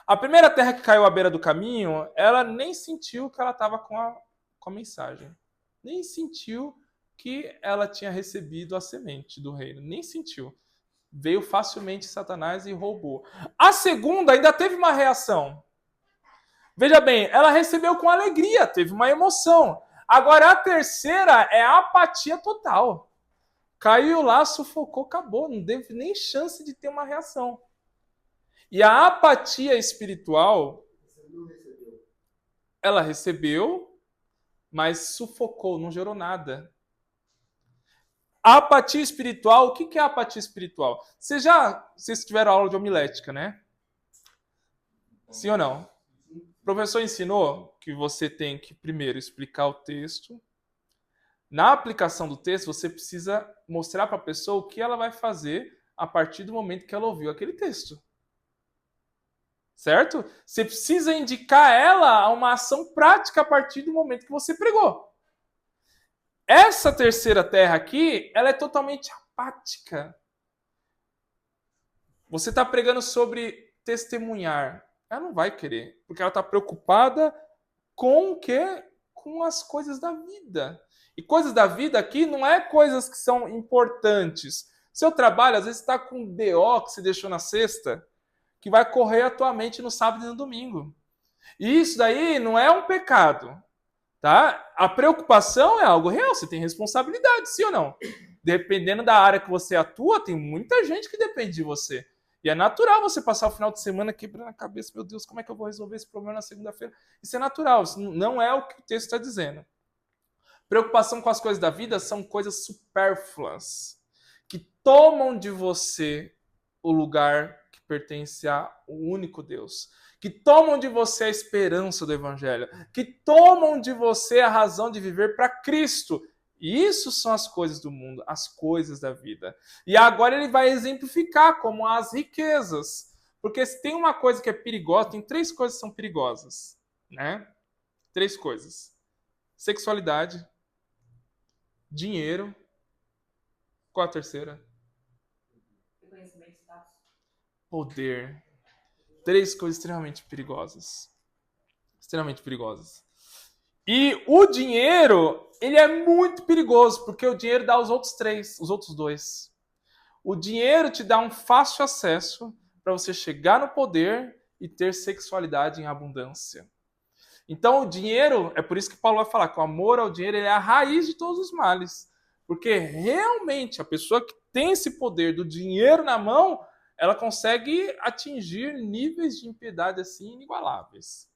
A primeira terra que caiu à beira do caminho, ela nem sentiu que ela estava com a mensagem. Nem sentiu que ela tinha recebido a semente do reino. Nem sentiu. Veio facilmente Satanás e roubou. A segunda ainda teve uma reação. Veja bem, ela recebeu com alegria, teve uma emoção. Agora a terceira é a apatia total. Caiu lá, sufocou, acabou. Não teve nem chance de ter uma reação. E a apatia espiritual, ela recebeu, mas sufocou, não gerou nada. A apatia espiritual, o que é a apatia espiritual? Vocês tiveram aula de homilética, né? Sim ou não? O professor ensinou que você tem que primeiro explicar o texto. Na aplicação do texto, você precisa mostrar para a pessoa o que ela vai fazer a partir do momento que ela ouviu aquele texto. Certo? Você precisa indicar ela a uma ação prática a partir do momento que você pregou. Essa terceira terra aqui, ela é totalmente apática. Você está pregando sobre testemunhar. Ela não vai querer, porque ela está preocupada com o quê? Com as coisas da vida. E coisas da vida aqui não é coisas que são importantes. Seu trabalho, às vezes, está com um BO que você deixou na sexta, que vai correr a tua mente no sábado e no domingo. E isso daí não é um pecado. Tá? A preocupação é algo real, você tem responsabilidade, sim ou não? Dependendo da área que você atua, tem muita gente que depende de você. E é natural você passar o final de semana quebrando a cabeça, meu Deus, como é que eu vou resolver esse problema na segunda-feira? Isso é natural, isso não é o que o texto está dizendo. Preocupação com as coisas da vida são coisas supérfluas, que tomam de você o lugar que pertence ao único Deus, que tomam de você a esperança do Evangelho, que tomam de você a razão de viver para Cristo. E isso são as coisas do mundo, as coisas da vida. E agora ele vai exemplificar como as riquezas. Porque se tem uma coisa que é perigosa, tem 3 coisas que são perigosas. Né? 3 coisas. Sexualidade, dinheiro. Qual a terceira? Reconhecimento de status. Poder. 3 coisas extremamente perigosas. Extremamente perigosas. E o dinheiro, ele é muito perigoso, porque o dinheiro dá os outros 2. O dinheiro te dá um fácil acesso para você chegar no poder e ter sexualidade em abundância. Então o dinheiro, é por isso que Paulo vai falar que o amor ao dinheiro ele é a raiz de todos os males. Porque realmente a pessoa que tem esse poder do dinheiro na mão, ela consegue atingir níveis de impiedade assim inigualáveis.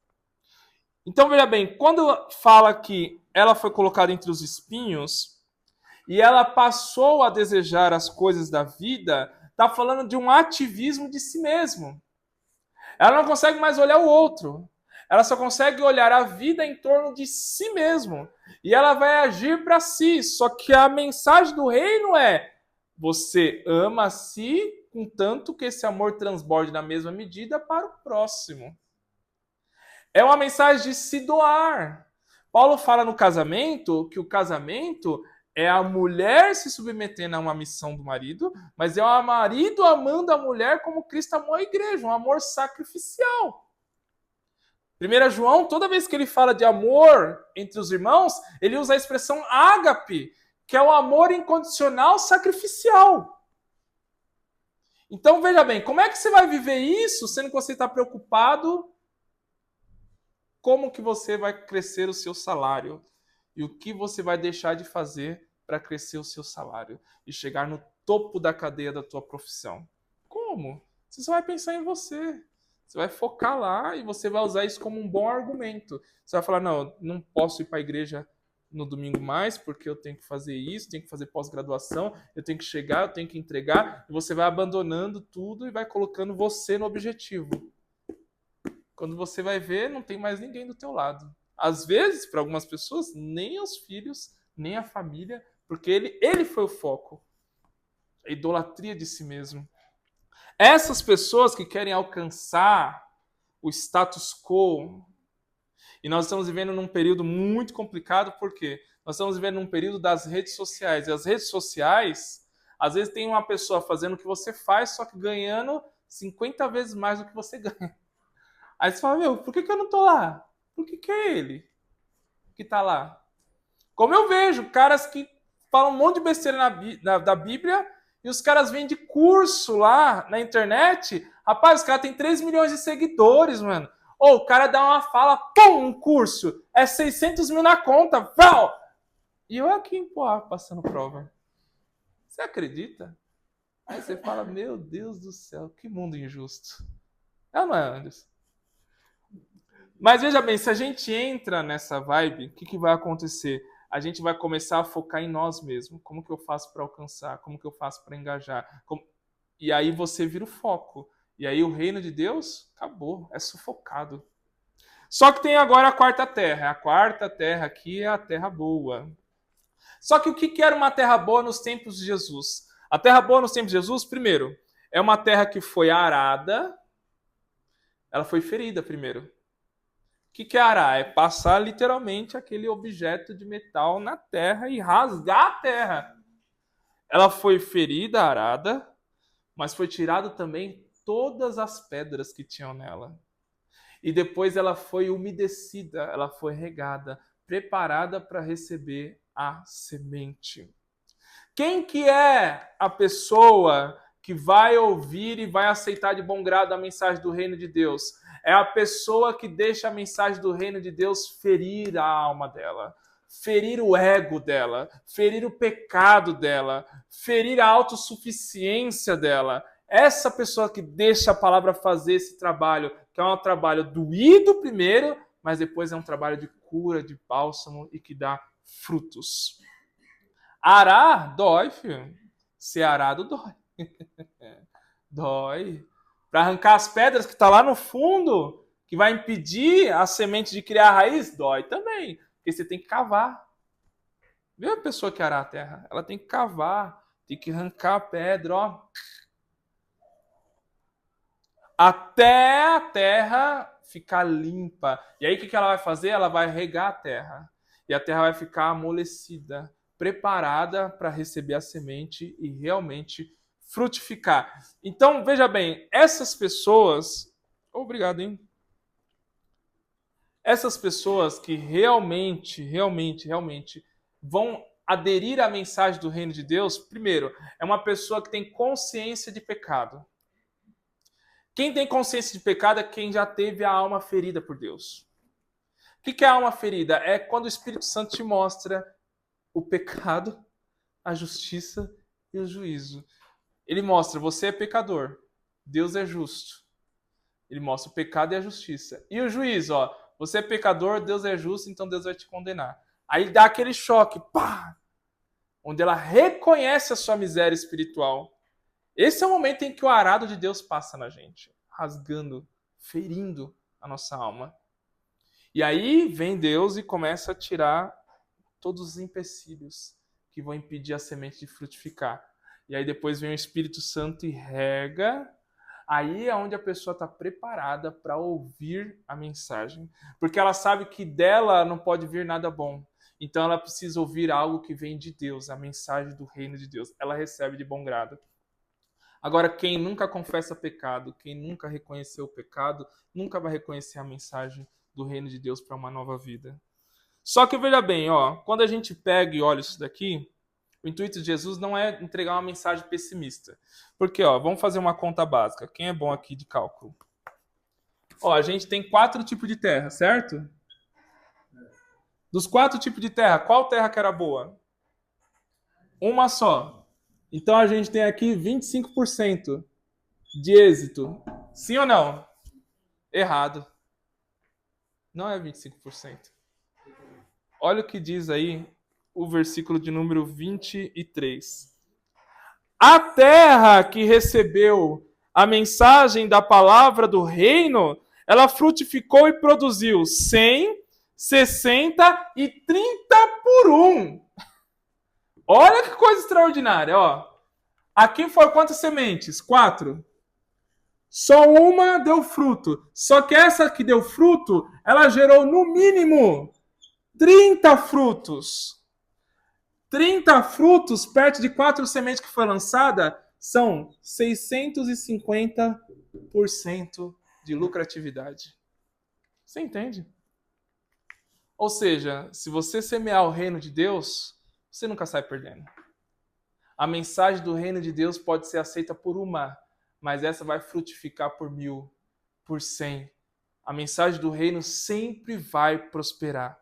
Então, veja bem, quando fala que ela foi colocada entre os espinhos e ela passou a desejar as coisas da vida, está falando de um ativismo de si mesmo. Ela não consegue mais olhar o outro. Ela só consegue olhar a vida em torno de si mesmo. E ela vai agir para si. Só que a mensagem do reino é: você ama a si, contanto que esse amor transborde na mesma medida para o próximo. É uma mensagem de se doar. Paulo fala no casamento que o casamento é a mulher se submetendo a uma missão do marido, mas é o marido amando a mulher como Cristo amou a igreja, um amor sacrificial. 1 João, toda vez que ele fala de amor entre os irmãos, ele usa a expressão ágape, que é o amor incondicional sacrificial. Então, veja bem, como é que você vai viver isso sendo que você está preocupado como que você vai crescer o seu salário e o que você vai deixar de fazer para crescer o seu salário e chegar no topo da cadeia da tua profissão? Como? Você só vai pensar em você. Você vai focar lá e você vai usar isso como um bom argumento. Você vai falar, não, não posso ir para a igreja no domingo mais, porque eu tenho que fazer isso, tenho que fazer pós-graduação, eu tenho que chegar, eu tenho que entregar, e você vai abandonando tudo e vai colocando você no objetivo. Quando você vai ver, não tem mais ninguém do teu lado. Às vezes, para algumas pessoas, nem os filhos, nem a família, porque ele foi o foco. A idolatria de si mesmo. Essas pessoas que querem alcançar o status quo, e nós estamos vivendo num período muito complicado, porque nós estamos vivendo num período das redes sociais. E as redes sociais, às vezes tem uma pessoa fazendo o que você faz, só que ganhando 50 vezes mais do que você ganha. Aí você fala, meu, por que eu não tô lá? Por que é ele que tá lá? Como eu vejo caras que falam um monte de besteira da Bíblia e os caras vendem curso lá na internet. Rapaz, os caras têm 3 milhões de seguidores, mano. Ou o cara dá uma fala, pum, um curso. É 600 mil na conta, pau! E eu aqui, pô, passando prova. Você acredita? Aí você fala, meu Deus do céu, que mundo injusto. É ou não é, Anderson? Mas veja bem, se a gente entra nessa vibe, o que vai acontecer? A gente vai começar a focar em nós mesmos. Como que eu faço para alcançar? Como que eu faço para engajar? E aí você vira o foco. E aí o reino de Deus acabou, é sufocado. Só que tem agora a quarta terra. A quarta terra aqui é a terra boa. Só que o que era uma terra boa nos tempos de Jesus? A terra boa nos tempos de Jesus, primeiro, é uma terra que foi arada. Ela foi ferida primeiro. O que é arar? É passar literalmente aquele objeto de metal na terra e rasgar a terra. Ela foi ferida, arada, mas foi tirado também todas as pedras que tinham nela. E depois ela foi umedecida, ela foi regada, preparada para receber a semente. Quem que é a pessoa que vai ouvir e vai aceitar de bom grado a mensagem do reino de Deus? É a pessoa que deixa a mensagem do reino de Deus ferir a alma dela, ferir o ego dela, ferir o pecado dela, ferir a autossuficiência dela. Essa pessoa que deixa a palavra fazer esse trabalho, que é um trabalho doído primeiro, mas depois é um trabalho de cura, de bálsamo e que dá frutos. Arar dói, filho. Ser arado dói. Dói. Para arrancar as pedras que está lá no fundo, que vai impedir a semente de criar raiz, dói também. Porque você tem que cavar. Viu a pessoa que arar a terra? Ela tem que cavar, tem que arrancar a pedra, ó. Até a terra ficar limpa. E aí o que ela vai fazer? Ela vai regar a terra. E a terra vai ficar amolecida, preparada para receber a semente e realmente frutificar. Então, veja bem, essas pessoas... Obrigado, hein? Essas pessoas que realmente vão aderir à mensagem do reino de Deus, primeiro, é uma pessoa que tem consciência de pecado. Quem tem consciência de pecado é quem já teve a alma ferida por Deus. O que é a alma ferida? É quando o Espírito Santo te mostra o pecado, a justiça e o juízo. Ele mostra, você é pecador, Deus é justo. Ele mostra o pecado e a justiça. E o juízo, ó, você é pecador, Deus é justo, então Deus vai te condenar. Aí dá aquele choque, pá! Onde ela reconhece a sua miséria espiritual. Esse é o momento em que o arado de Deus passa na gente, rasgando, ferindo a nossa alma. E aí vem Deus e começa a tirar todos os empecilhos que vão impedir a semente de frutificar. E aí depois vem o Espírito Santo e rega. Aí é onde a pessoa está preparada para ouvir a mensagem. Porque ela sabe que dela não pode vir nada bom. Então ela precisa ouvir algo que vem de Deus, a mensagem do reino de Deus. Ela recebe de bom grado. Agora, quem nunca confessa pecado, quem nunca reconheceu o pecado, nunca vai reconhecer a mensagem do reino de Deus para uma nova vida. Só que veja bem, ó, quando a gente pega e olha isso daqui, o intuito de Jesus não é entregar uma mensagem pessimista. Porque, ó, vamos fazer uma conta básica. Quem é bom aqui de cálculo? Ó, a gente tem 4 tipos de terra, certo? Dos 4 tipos de terra, qual terra que era boa? Uma só. Então a gente tem aqui 25% de êxito. Sim ou não? Errado. Não é 25%. Olha o que diz aí o versículo de número 23. A terra que recebeu a mensagem da palavra do reino, ela frutificou e produziu 100, 60 e 30 por 1. Olha que coisa extraordinária, ó. Aqui foram quantas sementes? 4. Só uma deu fruto. Só que essa que deu fruto, ela gerou no mínimo 30 frutos. 30 frutos perto de 4 sementes que foi lançada são 650% de lucratividade. Você entende? Ou seja, se você semear o reino de Deus, você nunca sai perdendo. A mensagem do reino de Deus pode ser aceita por uma, mas essa vai frutificar por 1000, por 100. A mensagem do reino sempre vai prosperar.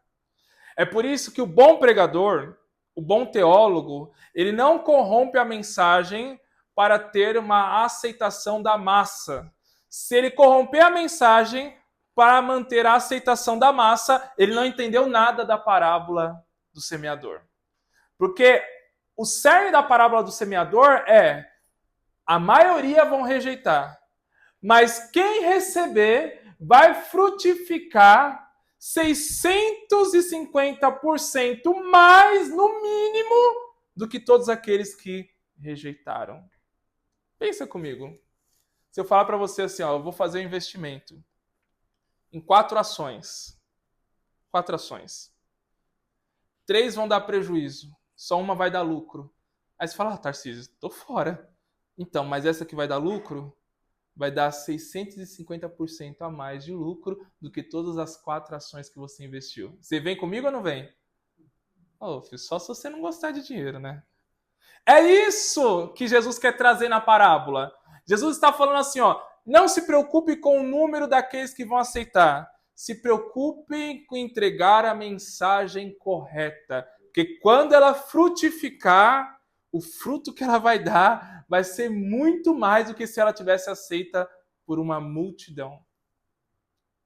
É por isso que o bom pregador, o bom teólogo, ele não corrompe a mensagem para ter uma aceitação da massa. Se ele corromper a mensagem para manter a aceitação da massa, ele não entendeu nada da parábola do semeador. Porque o cerne da parábola do semeador é: a maioria vão rejeitar, mas quem receber vai frutificar 650% mais, no mínimo, do que todos aqueles que rejeitaram. Pensa comigo. Se eu falar para você assim, ó, eu vou fazer um investimento em 4 ações. 4 ações. 3 vão dar prejuízo. Só uma vai dar lucro. Aí você fala, Tarcísio, tô fora. Então, mas essa que vai dar lucro vai dar 650% a mais de lucro do que todas as 4 ações que você investiu. Você vem comigo ou não vem? Oh, filho, só se você não gostar de dinheiro, né? É isso que Jesus quer trazer na parábola. Jesus está falando assim, ó, não se preocupe com o número daqueles que vão aceitar. Se preocupe com entregar a mensagem correta. Porque quando ela frutificar, o fruto que ela vai dar vai ser muito mais do que se ela tivesse aceita por uma multidão.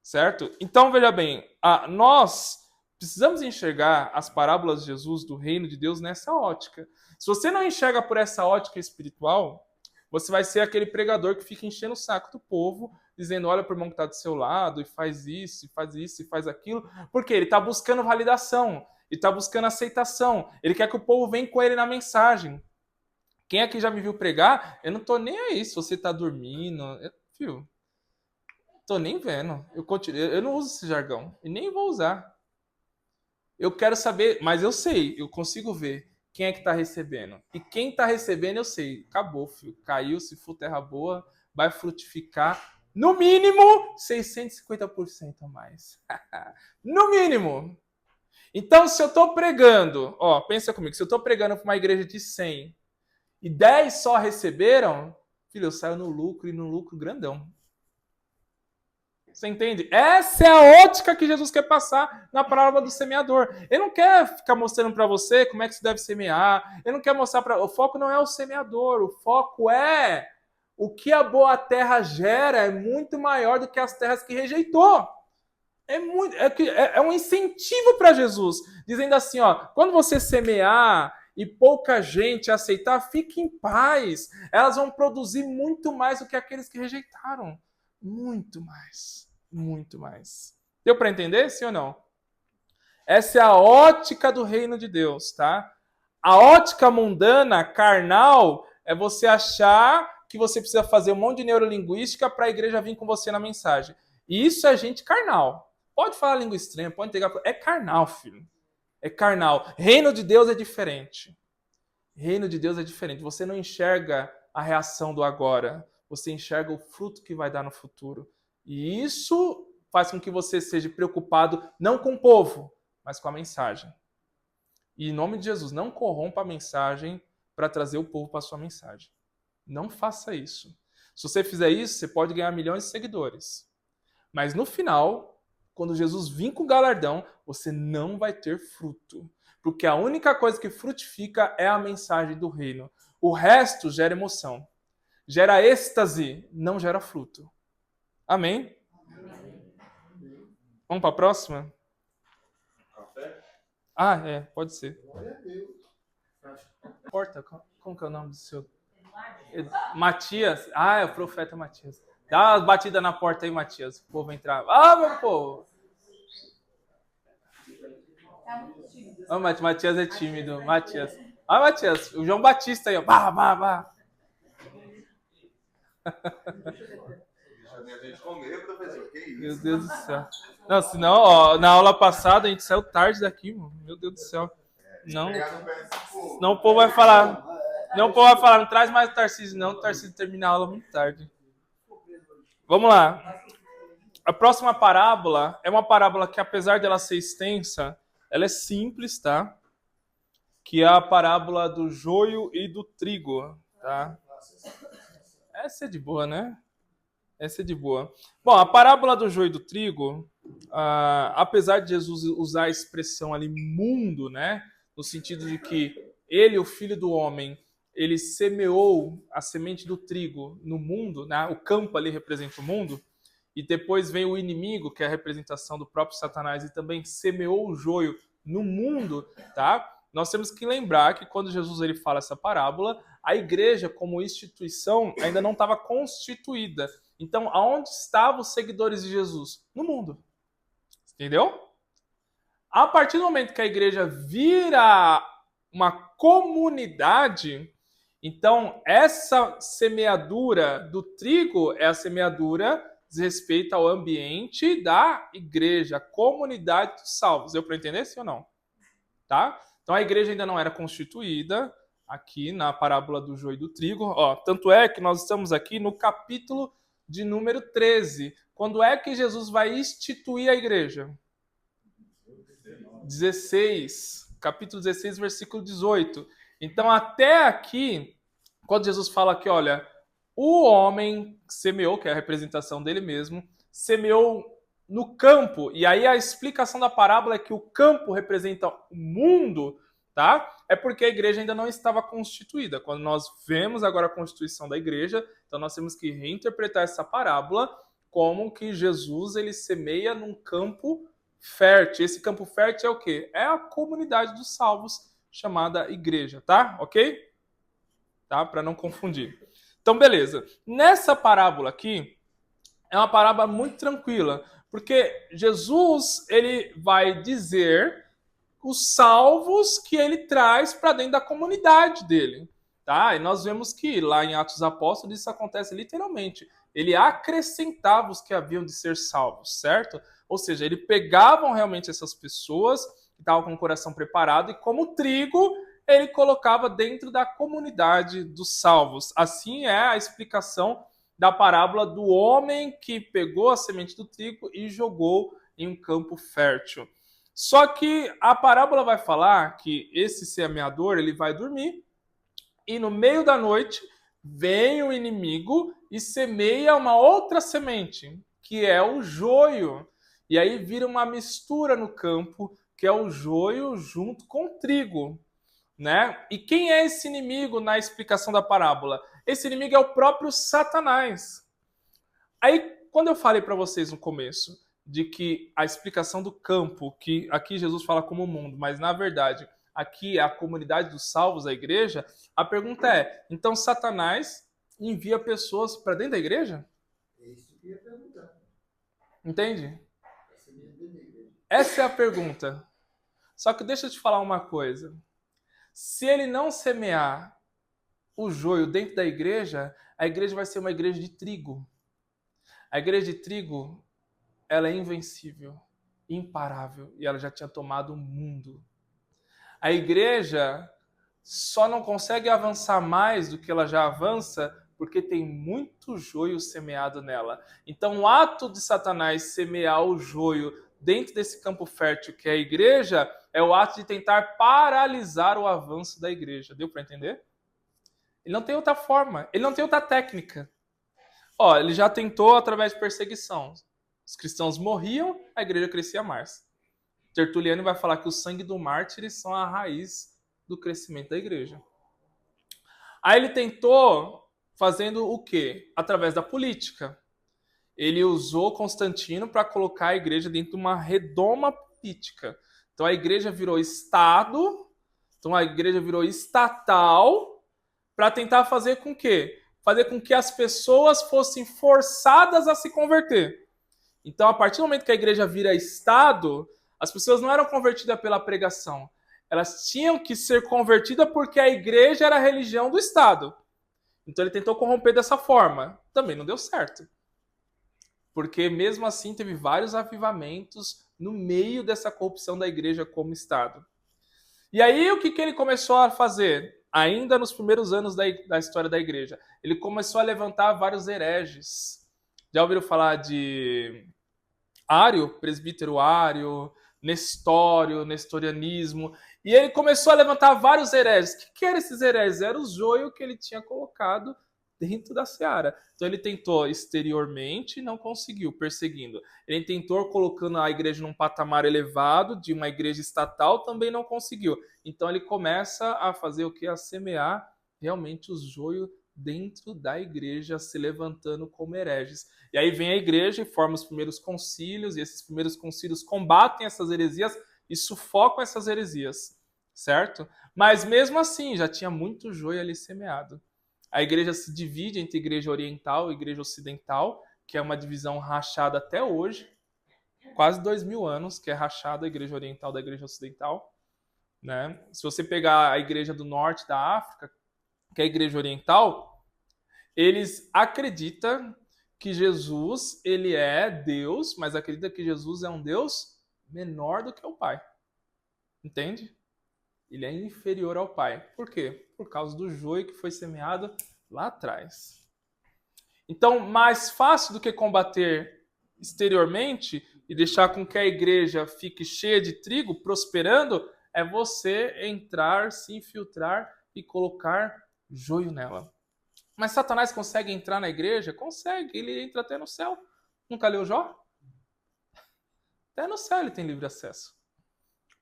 Certo? Então, veja bem, nós precisamos enxergar as parábolas de Jesus do reino de Deus nessa ótica. Se você não enxerga por essa ótica espiritual, você vai ser aquele pregador que fica enchendo o saco do povo, dizendo, olha para o irmão que está do seu lado, e faz isso, e faz aquilo. Porque ele está buscando validação, ele está buscando aceitação, ele quer que o povo venha com ele na mensagem. Quem aqui já me viu pregar, eu não tô nem aí se você tá dormindo. Fio, tô nem vendo. Eu não uso esse jargão. E nem vou usar. Eu quero saber, mas eu sei, eu consigo ver quem é que tá recebendo. E quem tá recebendo, eu sei. Acabou, filho. Caiu, se for terra boa, vai frutificar no mínimo 650% a mais. No mínimo. Então, se eu tô pregando, ó, pensa comigo, se eu tô pregando para uma igreja de 100, e 10 só receberam, filho, eu saio no lucro e no lucro grandão. Você entende? Essa é a ótica que Jesus quer passar na parábola do semeador. Ele não quer ficar mostrando para você como é que você deve semear. Ele não quer mostrar para... O foco não é o semeador. O foco é o que a boa terra gera é muito maior do que as terras que rejeitou. É um incentivo para Jesus, dizendo assim, ó, quando você semear e pouca gente aceitar, fique em paz. Elas vão produzir muito mais do que aqueles que rejeitaram. Muito mais. Muito mais. Deu para entender, sim ou não? Essa é a ótica do reino de Deus, tá? A ótica mundana, carnal, é você achar que você precisa fazer um monte de neurolinguística para a igreja vir com você na mensagem. E isso é gente carnal. Pode falar língua estranha, pode entregar. É carnal, filho. É carnal. Reino de Deus é diferente. Reino de Deus é diferente. Você não enxerga a reação do agora. Você enxerga o fruto que vai dar no futuro. E isso faz com que você seja preocupado não com o povo, mas com a mensagem. E em nome de Jesus, não corrompa a mensagem para trazer o povo para a sua mensagem. Não faça isso. Se você fizer isso, você pode ganhar milhões de seguidores. Mas no final, quando Jesus vir com o galardão, você não vai ter fruto. Porque a única coisa que frutifica é a mensagem do reino. O resto gera emoção. Gera êxtase, não gera fruto. Amém? Vamos para a próxima? Café? Ah, é, pode ser. Glória a Deus. Porta, como que é o nome do seu? Matias? Ah, é o profeta Matias. Dá uma batida na porta aí, Matias. O povo entrar. Ah, meu povo! Tá muito tímido. Ah, Matias é tímido. Matias. Ah, Matias. O João Batista aí, ó. Bah, bah, bah. Deixa a gente comer, professor. Que isso? Meu Deus do céu. Não, senão, ó, na aula passada a gente saiu tarde daqui, mano. Meu Deus do céu. Não, Pegar no pé desse povo. não o povo vai falar. Não, o povo vai falar, não traz mais o Tarcísio, não. O Tarcísio termina a aula muito tarde. Vamos lá. A próxima parábola é uma parábola que, apesar dela ser extensa, ela é simples, tá? Que é a parábola do joio e do trigo, tá? Essa é de boa, né? Essa é de boa. Bom, a parábola do joio e do trigo, apesar de Jesus usar a expressão ali mundo, né? No sentido de que ele, o filho do homem, ele semeou a semente do trigo no mundo, né? O campo ali representa o mundo, e depois vem o inimigo, que é a representação do próprio Satanás, e também semeou o joio no mundo, tá? Nós temos que lembrar que quando Jesus ele fala essa parábola, a igreja como instituição ainda não estava constituída. Então, aonde estavam os seguidores de Jesus? No mundo. Entendeu? A partir do momento que a igreja vira uma comunidade, então essa semeadura do trigo é a semeadura diz respeito ao ambiente da igreja, a comunidade dos salvos. Deu para entender, sim ou não? Tá? Então a igreja ainda não era constituída aqui na parábola do joio e do trigo. Ó, tanto é que nós estamos aqui no capítulo de número 13. Quando é que Jesus vai instituir a igreja? 16. Capítulo 16, versículo 18. Então até aqui, quando Jesus fala que, olha, o homem semeou, que é a representação dele mesmo, semeou no campo. E aí a explicação da parábola é que o campo representa o mundo, tá? É porque a igreja ainda não estava constituída. Quando nós vemos agora a constituição da igreja, então nós temos que reinterpretar essa parábola como que Jesus ele semeia num campo fértil. Esse campo fértil é o quê? É a comunidade dos salvos chamada igreja, tá? Ok? Tá? Para não confundir. Então, beleza. Nessa parábola aqui, é uma parábola muito tranquila, porque Jesus ele vai dizer os salvos que ele traz para dentro da comunidade dele. Tá? E nós vemos que lá em Atos dos Apóstolos isso acontece literalmente. Ele acrescentava os que haviam de ser salvos, certo? Ou seja, ele pegavam realmente essas pessoas que estavam com o coração preparado e como trigo ele colocava dentro da comunidade dos salvos. Assim é a explicação da parábola do homem que pegou a semente do trigo e jogou em um campo fértil. Só que a parábola vai falar que esse semeador ele vai dormir e no meio da noite vem o inimigo e semeia uma outra semente, que é o joio. E aí vira uma mistura no campo, que é o joio junto com o trigo. Né? E quem é esse inimigo na explicação da parábola? Esse inimigo é o próprio Satanás. Aí, quando eu falei para vocês no começo de que a explicação do campo, que aqui Jesus fala como mundo, mas na verdade aqui é a comunidade dos salvos, a igreja, a pergunta é, então Satanás envia pessoas para dentro da igreja? É isso que eu ia perguntar. Entende? Essa é a minha igreja. Essa é a pergunta. Só que deixa eu te falar uma coisa. Se ele não semear o joio dentro da igreja, a igreja vai ser uma igreja de trigo. A igreja de trigo, ela é invencível, imparável, e ela já tinha tomado o mundo. A igreja só não consegue avançar mais do que ela já avança porque tem muito joio semeado nela. Então, o ato de Satanás semear o joio dentro desse campo fértil que é a igreja é o ato de tentar paralisar o avanço da igreja. Deu para entender? Ele não tem outra forma, ele não tem outra técnica. Ó, ele já tentou através de perseguição. Os cristãos morriam, a igreja crescia mais. Tertuliano vai falar que o sangue do mártir são a raiz do crescimento da igreja. Aí ele tentou fazendo o quê? Através da política. Ele usou Constantino para colocar a igreja dentro de uma redoma política. Então a igreja virou Estado, então a igreja virou estatal, para tentar fazer com que? Fazer com que as pessoas fossem forçadas a se converter. Então, a partir do momento que a igreja vira Estado, as pessoas não eram convertidas pela pregação. Elas tinham que ser convertidas porque a igreja era a religião do Estado. Então ele tentou corromper dessa forma. Também não deu certo. Porque mesmo assim teve vários avivamentos no meio dessa corrupção da igreja como Estado. E aí o que ele começou a fazer? Ainda nos primeiros anos da história da igreja. Ele começou a levantar vários hereges. Já ouviram falar de Ário, presbítero Ário, Nestório, nestorianismo. E ele começou a levantar vários hereges. O que eram esses hereges? Era o joio que ele tinha colocado dentro da seara. Então ele tentou exteriormente e não conseguiu, perseguindo. Ele tentou colocando a igreja num patamar elevado, de uma igreja estatal, também não conseguiu. Então ele começa a fazer o que? A semear realmente os joios dentro da igreja, se levantando como hereges. E aí vem a igreja e forma os primeiros concílios, e esses primeiros concílios combatem essas heresias e sufocam essas heresias, certo? Mas mesmo assim, já tinha muito joio ali semeado. A igreja se divide entre igreja oriental e igreja ocidental, que é uma divisão rachada até hoje, quase 2000 anos, que é rachada a igreja oriental da igreja ocidental. Né? Se você pegar a igreja do norte da África, que é a igreja oriental, eles acreditam que Jesus ele é Deus, mas acreditam que Jesus é um Deus menor do que o Pai. Entende? Ele é inferior ao Pai. Por quê? Por causa do joio que foi semeado lá atrás. Então, mais fácil do que combater exteriormente e deixar com que a igreja fique cheia de trigo, prosperando, é você entrar, se infiltrar e colocar joio nela. Mas Satanás consegue entrar na igreja? Consegue, ele entra até no céu. Nunca leu Jó? Até no céu ele tem livre acesso.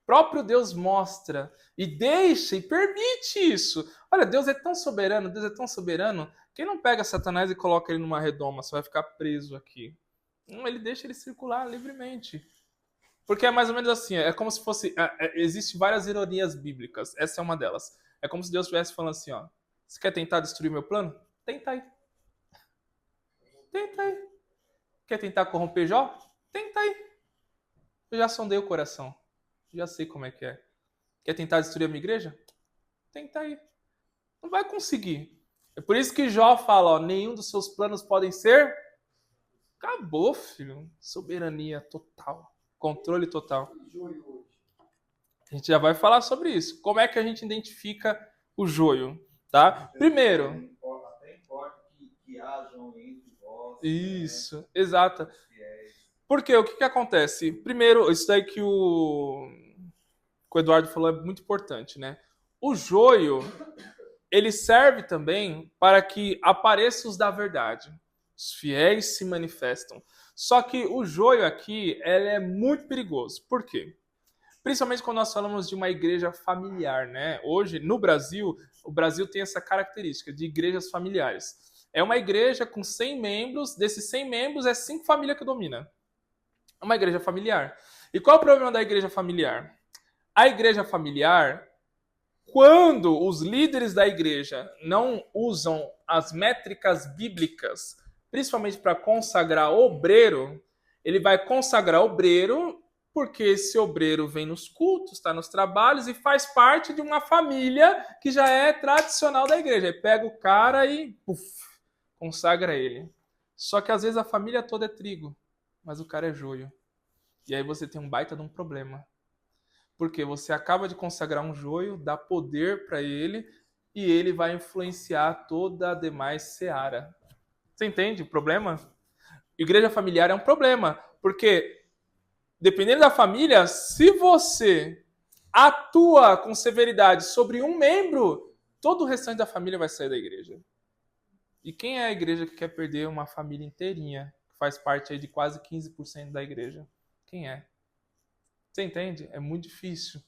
O próprio Deus mostra e deixa e permite isso. Olha, Deus é tão soberano, que ele não pega Satanás e coloca ele numa redoma, você vai ficar preso aqui. Não, ele deixa ele circular livremente. Porque é mais ou menos assim, é como se fosse... Existem várias ironias bíblicas, essa é uma delas. É como se Deus estivesse falando assim, ó, você quer tentar destruir meu plano? Tenta aí. Tenta aí. Quer tentar corromper Jó? Tenta aí. Eu já sondei o coração. Já sei como é que é. Quer tentar destruir a minha igreja? Tenta aí. Não vai conseguir. É por isso que Jó fala, ó, nenhum dos seus planos podem ser... Acabou, filho. Soberania total. Controle total. A gente já vai falar sobre isso. Como é que a gente identifica o joio, tá? Primeiro... Até importa que hajam entre vós. Isso, exato. Porque o que acontece? Primeiro, isso daí que o Eduardo falou é muito importante, né? O joio, ele serve também para que apareçam os da verdade. Os fiéis se manifestam. Só que o joio aqui, ele é muito perigoso. Por quê? Principalmente quando nós falamos de uma igreja familiar, né? Hoje, no Brasil, o Brasil tem essa característica de igrejas familiares. É uma igreja com 100 membros, desses 100 membros, é 5 famílias que domina. É uma igreja familiar. E qual é o problema da igreja familiar? A igreja familiar, quando os líderes da igreja não usam as métricas bíblicas, principalmente para consagrar obreiro, ele vai consagrar obreiro porque esse obreiro vem nos cultos, está nos trabalhos e faz parte de uma família que já é tradicional da igreja. Ele pega o cara e consagra ele. Só que às vezes a família toda é trigo, mas o cara é joio. E aí você tem um baita de um problema. Porque você acaba de consagrar um joio, dá poder para ele e ele vai influenciar toda a demais seara. Você entende o problema? Igreja familiar é um problema, porque dependendo da família, se você atua com severidade sobre um membro, todo o restante da família vai sair da igreja. E quem é a igreja que quer perder uma família inteirinha, que faz parte aí de quase 15% da igreja? Quem é? Você entende? É muito difícil.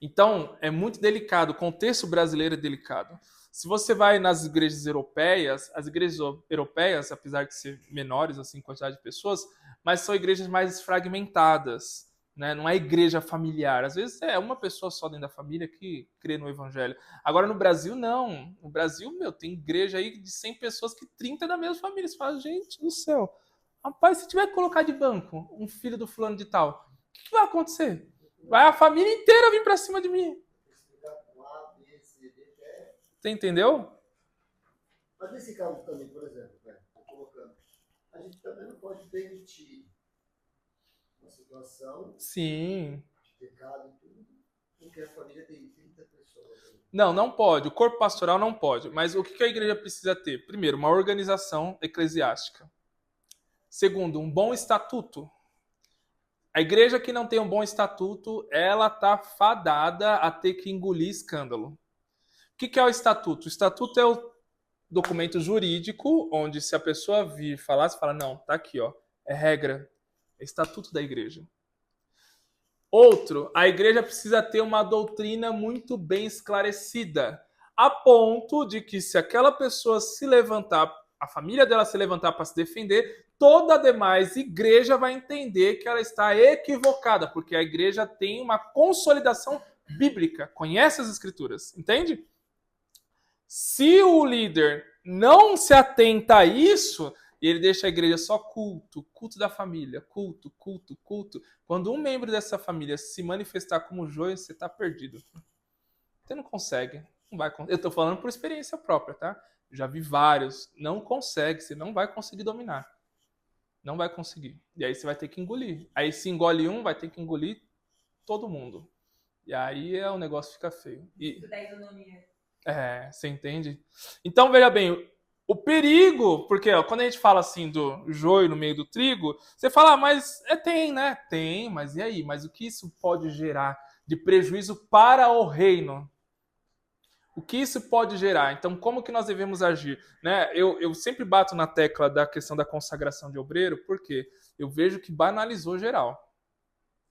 Então, é muito delicado. O contexto brasileiro é delicado. Se você vai nas igrejas europeias, as igrejas europeias, apesar de ser menores assim, em quantidade de pessoas, mas são igrejas mais fragmentadas. Né? Não é igreja familiar. Às vezes é uma pessoa só dentro da família que crê no evangelho. Agora, no Brasil, não. No Brasil, tem igreja aí de 100 pessoas que 30 é da mesma família. Você fala, gente do céu. Rapaz, se tiver que colocar de banco um filho do fulano de tal, o que vai acontecer? Vai a família inteira vir pra cima de mim. Explicar com A, B, C, D, E. Você entendeu? Mas nesse caso também, por exemplo, tô colocando, a gente também não pode permitir uma situação Sim. de pecado e tudo, porque a família tem 30 pessoas. Não, não pode. O corpo pastoral não pode. Mas o que a igreja precisa ter? Primeiro, uma organização eclesiástica. Segundo, um bom estatuto. A igreja que não tem um bom estatuto, ela está fadada a ter que engolir escândalo. O que é o estatuto? O estatuto é o documento jurídico, onde se a pessoa vir falar, você fala, não, tá aqui, ó, é regra, é estatuto da igreja. Outro, a igreja precisa ter uma doutrina muito bem esclarecida, a ponto de que se aquela pessoa se levantar, a família dela se levantar para se defender, toda a demais igreja vai entender que ela está equivocada, porque a igreja tem uma consolidação bíblica, conhece as escrituras, entende? Se o líder não se atenta a isso, ele deixa a igreja só culto, culto da família, culto, culto, culto. Quando um membro dessa família se manifestar como joio, você está perdido. Você não consegue. Não vai. Eu estou falando por experiência própria, tá? Já vi vários. Não consegue, você não vai conseguir dominar. Não vai conseguir. E aí você vai ter que engolir. Aí se engole um, vai ter que engolir todo mundo. E aí o negócio fica feio. E... Da isonomia. você entende? Então, veja bem, o perigo, porque quando a gente fala assim do joio no meio do trigo, você fala, mas tem, né? Tem, mas e aí? Mas o que isso pode gerar de prejuízo para o reino? O que isso pode gerar? Então, como que nós devemos agir? Né? Eu sempre bato na tecla da questão da consagração de obreiro, porque eu vejo que banalizou geral.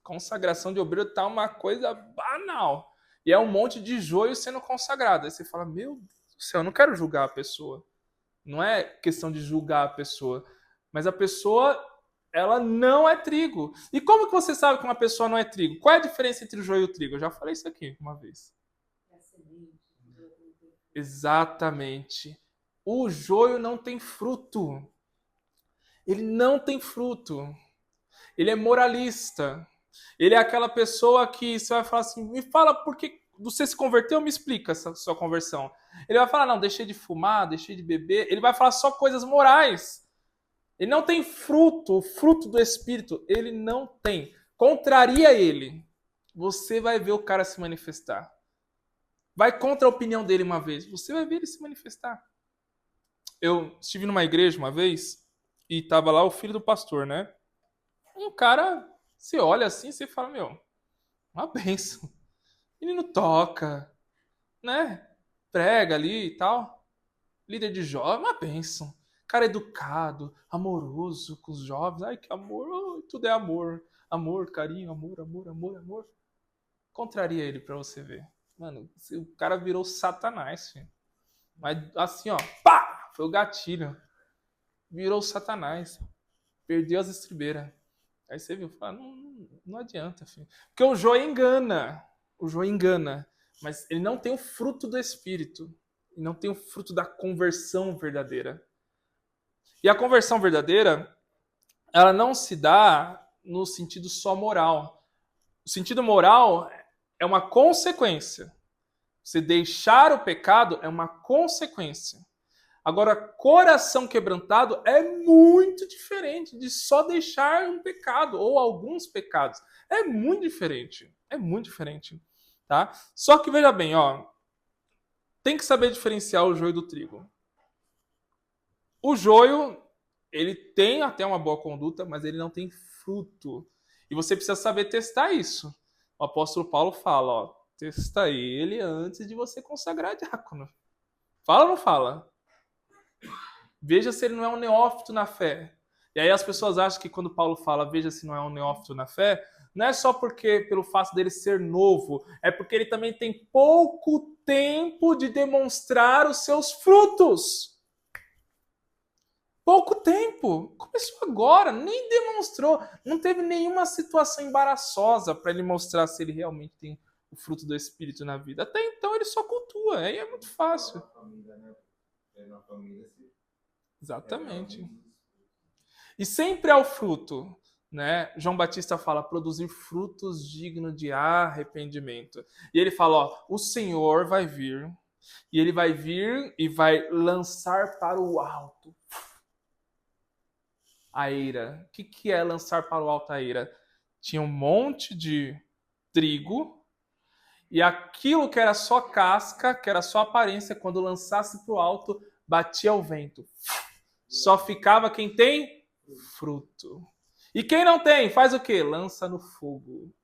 Consagração de obreiro tá uma coisa banal. E é um monte de joio sendo consagrado. Aí você fala, meu Deus do céu, eu não quero julgar a pessoa. Não é questão de julgar a pessoa. Mas a pessoa, ela não é trigo. E como que você sabe que uma pessoa não é trigo? Qual é a diferença entre o joio e o trigo? Eu já falei isso aqui uma vez. Exatamente. O joio não tem fruto. Ele não tem fruto. Ele é moralista. Ele é aquela pessoa que você vai falar assim, me fala por que você se converteu, me explica essa sua conversão. Ele vai falar, não, deixei de fumar, deixei de beber. Ele vai falar só coisas morais. Ele não tem fruto, o fruto do Espírito, ele não tem. Contraria ele. Você vai ver o cara se manifestar. Vai contra a opinião dele uma vez, você vai ver ele se manifestar. Eu estive numa igreja uma vez e tava lá o filho do pastor, né? Um cara, você olha assim, você fala, meu, uma bênção. Ele não toca, né? Prega ali e tal. Líder de jovem, uma bênção. Cara educado, amoroso com os jovens. Ai, que amor, tudo é amor. Amor, carinho, amor, amor, amor, amor. Contraria ele pra você ver. Mano, o cara virou Satanás, filho. Mas assim, ó, pá! Foi o gatilho. Virou Satanás. Perdeu as estribeiras. Aí você viu, fala, não adianta, filho. Porque o joio engana. O joio engana. Mas ele não tem o fruto do Espírito. Ele não tem o fruto da conversão verdadeira. E a conversão verdadeira, ela não se dá no sentido só moral. O sentido moral é uma consequência. Você deixar o pecado é uma consequência. Agora, coração quebrantado é muito diferente de só deixar um pecado ou alguns pecados. É muito diferente. É muito diferente. Tá? Só que veja bem, ó, tem que saber diferenciar o joio do trigo. O joio, ele tem até uma boa conduta, mas ele não tem fruto. E você precisa saber testar isso. O apóstolo Paulo fala, ó, testa ele antes de você consagrar diácono. Fala ou não fala? Veja se ele não é um neófito na fé. E aí as pessoas acham que quando Paulo fala veja se não é um neófito na fé, não é só porque pelo fato dele ser novo, é porque ele também tem pouco tempo de demonstrar os seus frutos. Pouco tempo. Começou agora, nem demonstrou. Não teve nenhuma situação embaraçosa para ele mostrar se ele realmente tem o fruto do Espírito na vida. Até então ele só cultua, aí é muito fácil. Na família, Exatamente. E sempre há o fruto, né? João Batista fala, produzir frutos dignos de arrependimento. E ele fala, ó, o Senhor vai vir, e ele vai vir e vai lançar para o alto a eira. O que é lançar para o alto a eira? Tinha um monte de trigo, e aquilo que era só casca, que era só aparência, quando lançasse para o alto, batia o vento. Só ficava quem tem fruto. E quem não tem, faz o quê? Lança no fogo.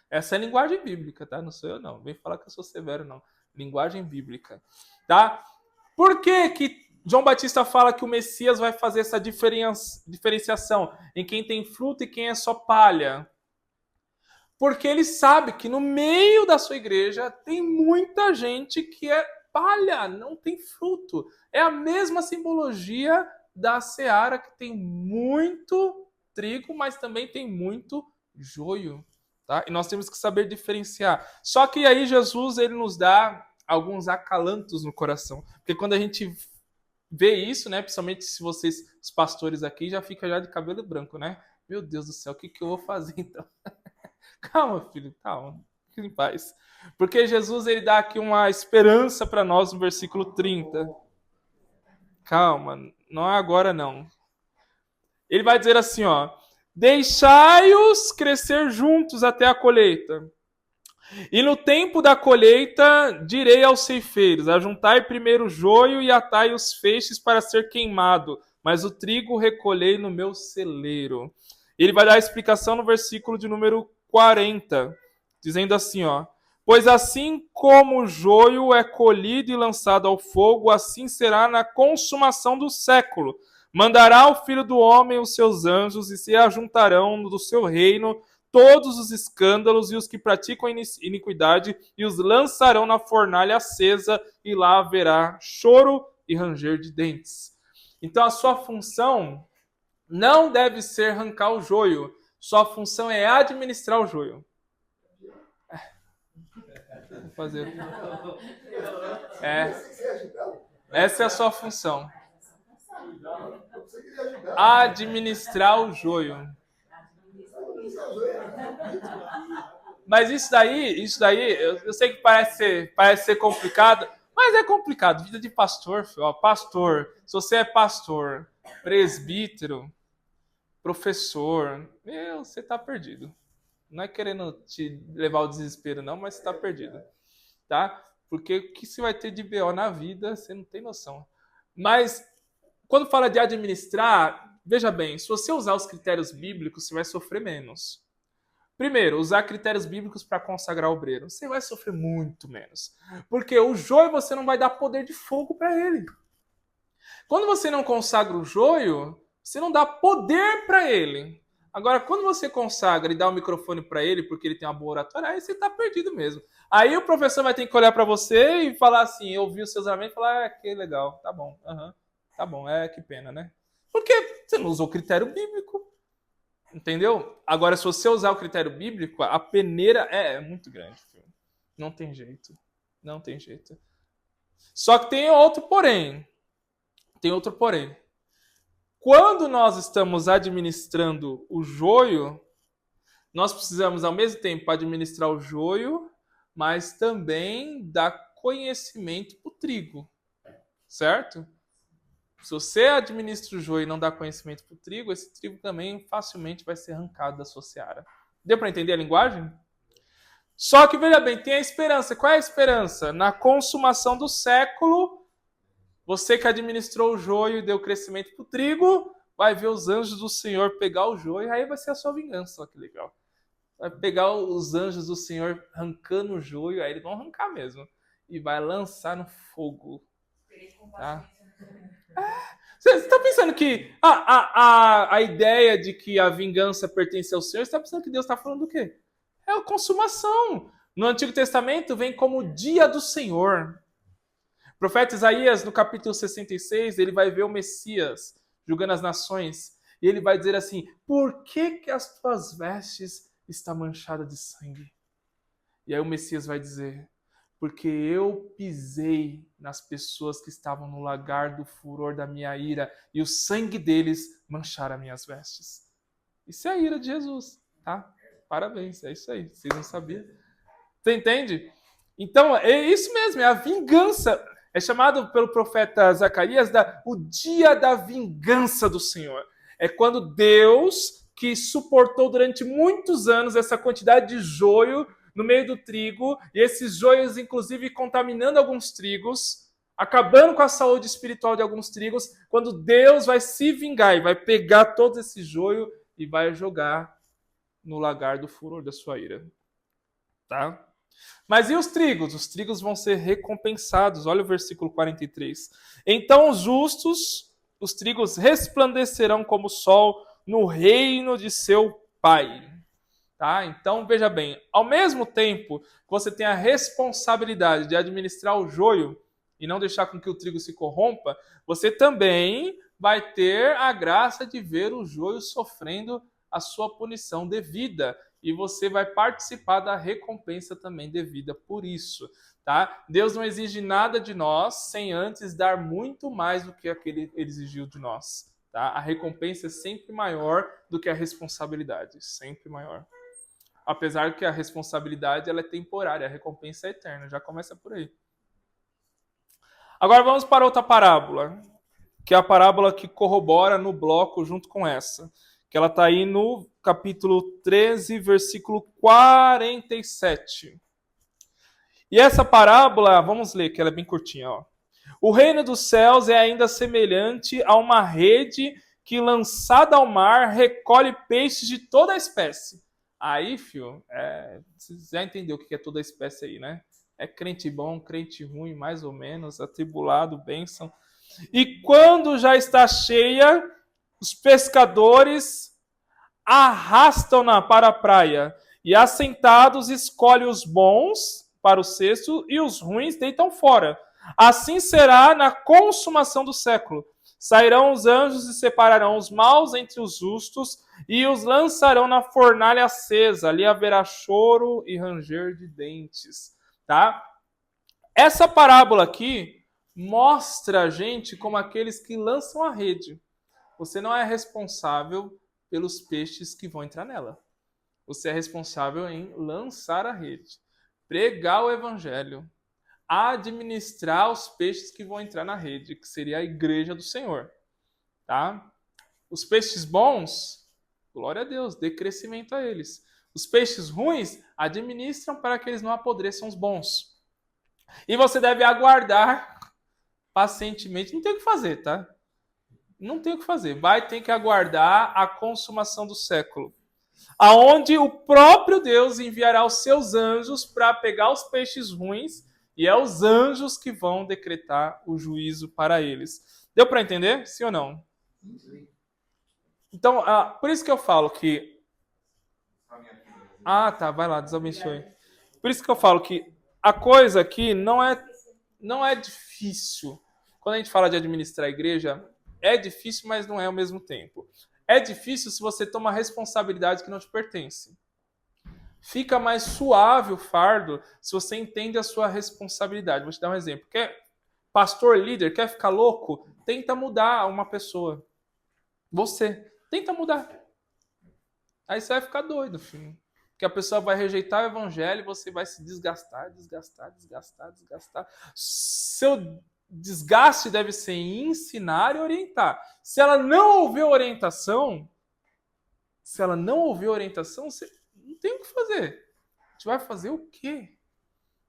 Essa é a linguagem bíblica, tá? Não sou eu, não. Vem falar que eu sou severo, não. Linguagem bíblica, tá? Por que João Batista fala que o Messias vai fazer essa diferenciação em quem tem fruto e quem é só palha? Porque ele sabe que no meio da sua igreja tem muita gente que é palha, não tem fruto. É a mesma simbologia da seara, que tem muito trigo, mas também tem muito joio. Tá? E nós temos que saber diferenciar. Só que aí Jesus ele nos dá alguns acalantos no coração. Porque quando a gente vê isso, né, principalmente se vocês, os pastores aqui, já fica já de cabelo branco, né? Meu Deus do céu, o que eu vou fazer então? Calma, filho, calma. Fique em paz. Porque Jesus ele dá aqui uma esperança para nós no versículo 30. Calma, não é agora não. Ele vai dizer assim, ó: deixai-os crescer juntos até a colheita. E no tempo da colheita direi aos ceifeiros: ajuntai primeiro o joio e atai os feixes para ser queimado, mas o trigo recolhei no meu celeiro. Ele vai dar a explicação no versículo de número 40, dizendo assim, ó: pois assim como o joio é colhido e lançado ao fogo, assim será na consumação do século. Mandará o Filho do Homem os seus anjos, e se ajuntarão do seu reino todos os escândalos e os que praticam iniquidade, e os lançarão na fornalha acesa, e lá haverá choro e ranger de dentes. Então a sua função não deve ser arrancar o joio, sua função é administrar o joio. Vou fazer. Essa é a sua função. Administrar o joio. Mas isso daí, eu sei que parece ser complicado, mas é complicado. Vida de pastor, filho, ó, pastor. Se você é pastor, presbítero, professor, você tá perdido. Não é querendo te levar ao desespero, não, mas você tá perdido. Tá? Porque o que você vai ter de BO na vida, você não tem noção. Mas, quando fala de administrar, veja bem, se você usar os critérios bíblicos, você vai sofrer menos. Primeiro, usar critérios bíblicos para consagrar o obreiro. Você vai sofrer muito menos. Porque o joio você não vai dar poder de fogo para ele. Quando você não consagra o joio, você não dá poder para ele. Agora, quando você consagra e dá o microfone para ele, porque ele tem uma boa oratória, aí você está perdido mesmo. Aí o professor vai ter que olhar para você e falar assim, ouvir os seus argumentos e falar, que legal, tá bom, tá bom, que pena, né? Porque você não usou critério bíblico. Entendeu? Agora, se você usar o critério bíblico, a peneira é muito grande. Filho. Não tem jeito. Não tem jeito. Só que tem outro porém. Tem outro porém. Quando nós estamos administrando o joio, nós precisamos, ao mesmo tempo, administrar o joio, mas também dar conhecimento para o trigo. Certo? Se você administra o joio e não dá conhecimento para o trigo, esse trigo também facilmente vai ser arrancado da sua seara. Deu para entender a linguagem? Só que, veja bem, tem a esperança. Qual é a esperança? Na consumação do século, você que administrou o joio e deu crescimento para o trigo, vai ver os anjos do Senhor pegar o joio, aí vai ser a sua vingança. Olha que legal. Vai pegar os anjos do Senhor arrancando o joio, aí eles vão arrancar mesmo. E vai lançar no fogo. Tá? Você está pensando que a ideia de que a vingança pertence ao Senhor, você está pensando que Deus está falando do quê? É a consumação. No Antigo Testamento vem como o dia do Senhor. O profeta Isaías, no capítulo 66, ele vai ver o Messias julgando as nações. E ele vai dizer assim, por que as tuas vestes estão manchadas de sangue? E aí o Messias vai dizer, porque eu pisei nas pessoas que estavam no lagar do furor da minha ira, e o sangue deles mancharam as minhas vestes. Isso é a ira de Jesus, tá? Parabéns, é isso aí. Vocês não sabiam? Você entende? Então, é isso mesmo, é a vingança. É chamado pelo profeta Zacarias o dia da vingança do Senhor. É quando Deus, que suportou durante muitos anos essa quantidade de joio no meio do trigo, e esses joios, inclusive, contaminando alguns trigos, acabando com a saúde espiritual de alguns trigos, quando Deus vai se vingar e vai pegar todo esse joio e vai jogar no lagar do furor da sua ira. Tá? Mas e os trigos? Os trigos vão ser recompensados. Olha o versículo 43. Então os justos, os trigos resplandecerão como o sol no reino de seu Pai. Tá? Então, veja bem, ao mesmo tempo que você tem a responsabilidade de administrar o joio e não deixar com que o trigo se corrompa, você também vai ter a graça de ver o joio sofrendo a sua punição devida. E você vai participar da recompensa também devida por isso. Tá? Deus não exige nada de nós sem antes dar muito mais do que aquele ele exigiu de nós. Tá? A recompensa é sempre maior do que a responsabilidade. Sempre maior. Apesar que a responsabilidade ela é temporária, a recompensa é eterna. Já começa por aí. Agora vamos para outra parábola, que é a parábola que corrobora no bloco junto com essa. Que ela está aí no capítulo 13, versículo 47. E essa parábola, vamos ler, que ela é bem curtinha. Ó. O reino dos céus é ainda semelhante a uma rede que, lançada ao mar, recolhe peixes de toda a espécie. Aí, filho, você já entendeu o que é toda a espécie aí, né? É crente bom, crente ruim, mais ou menos, atribulado, bênção. E quando já está cheia, os pescadores arrastam-na para a praia e, assentados, escolhem os bons para o cesto e os ruins deitam fora. Assim será na consumação do século. Sairão os anjos e separarão os maus entre os justos e os lançarão na fornalha acesa. Ali haverá choro e ranger de dentes. Tá? Essa parábola aqui mostra a gente como aqueles que lançam a rede. Você não é responsável pelos peixes que vão entrar nela. Você é responsável em lançar a rede, pregar o evangelho, administrar os peixes que vão entrar na rede, que seria a igreja do Senhor. Tá? Os peixes bons, glória a Deus, dê crescimento a eles. Os peixes ruins, administram para que eles não apodreçam os bons. E você deve aguardar pacientemente. Não tem o que fazer, tá? Não tem o que fazer. Vai ter que aguardar a consumação do século. Aonde o próprio Deus enviará os seus anjos para pegar os peixes ruins e é os anjos que vão decretar o juízo para eles. Deu para entender? Sim ou não? Então, por isso que eu falo que... tá. Vai lá, Deus abençoe. Por isso que eu falo que a coisa aqui não é difícil. Quando a gente fala de administrar a igreja, é difícil, mas não é ao mesmo tempo. É difícil se você toma responsabilidade que não te pertence. Fica mais suave o fardo se você entende a sua responsabilidade. Vou te dar um exemplo. Pastor, líder, quer ficar louco? Tenta mudar uma pessoa. Você. Tenta mudar. Aí você vai ficar doido, filho. Porque a pessoa vai rejeitar o evangelho e você vai se desgastar. Seu desgaste deve ser em ensinar e orientar. Se ela não ouvir orientação, você não tem o que fazer. A gente vai fazer o quê?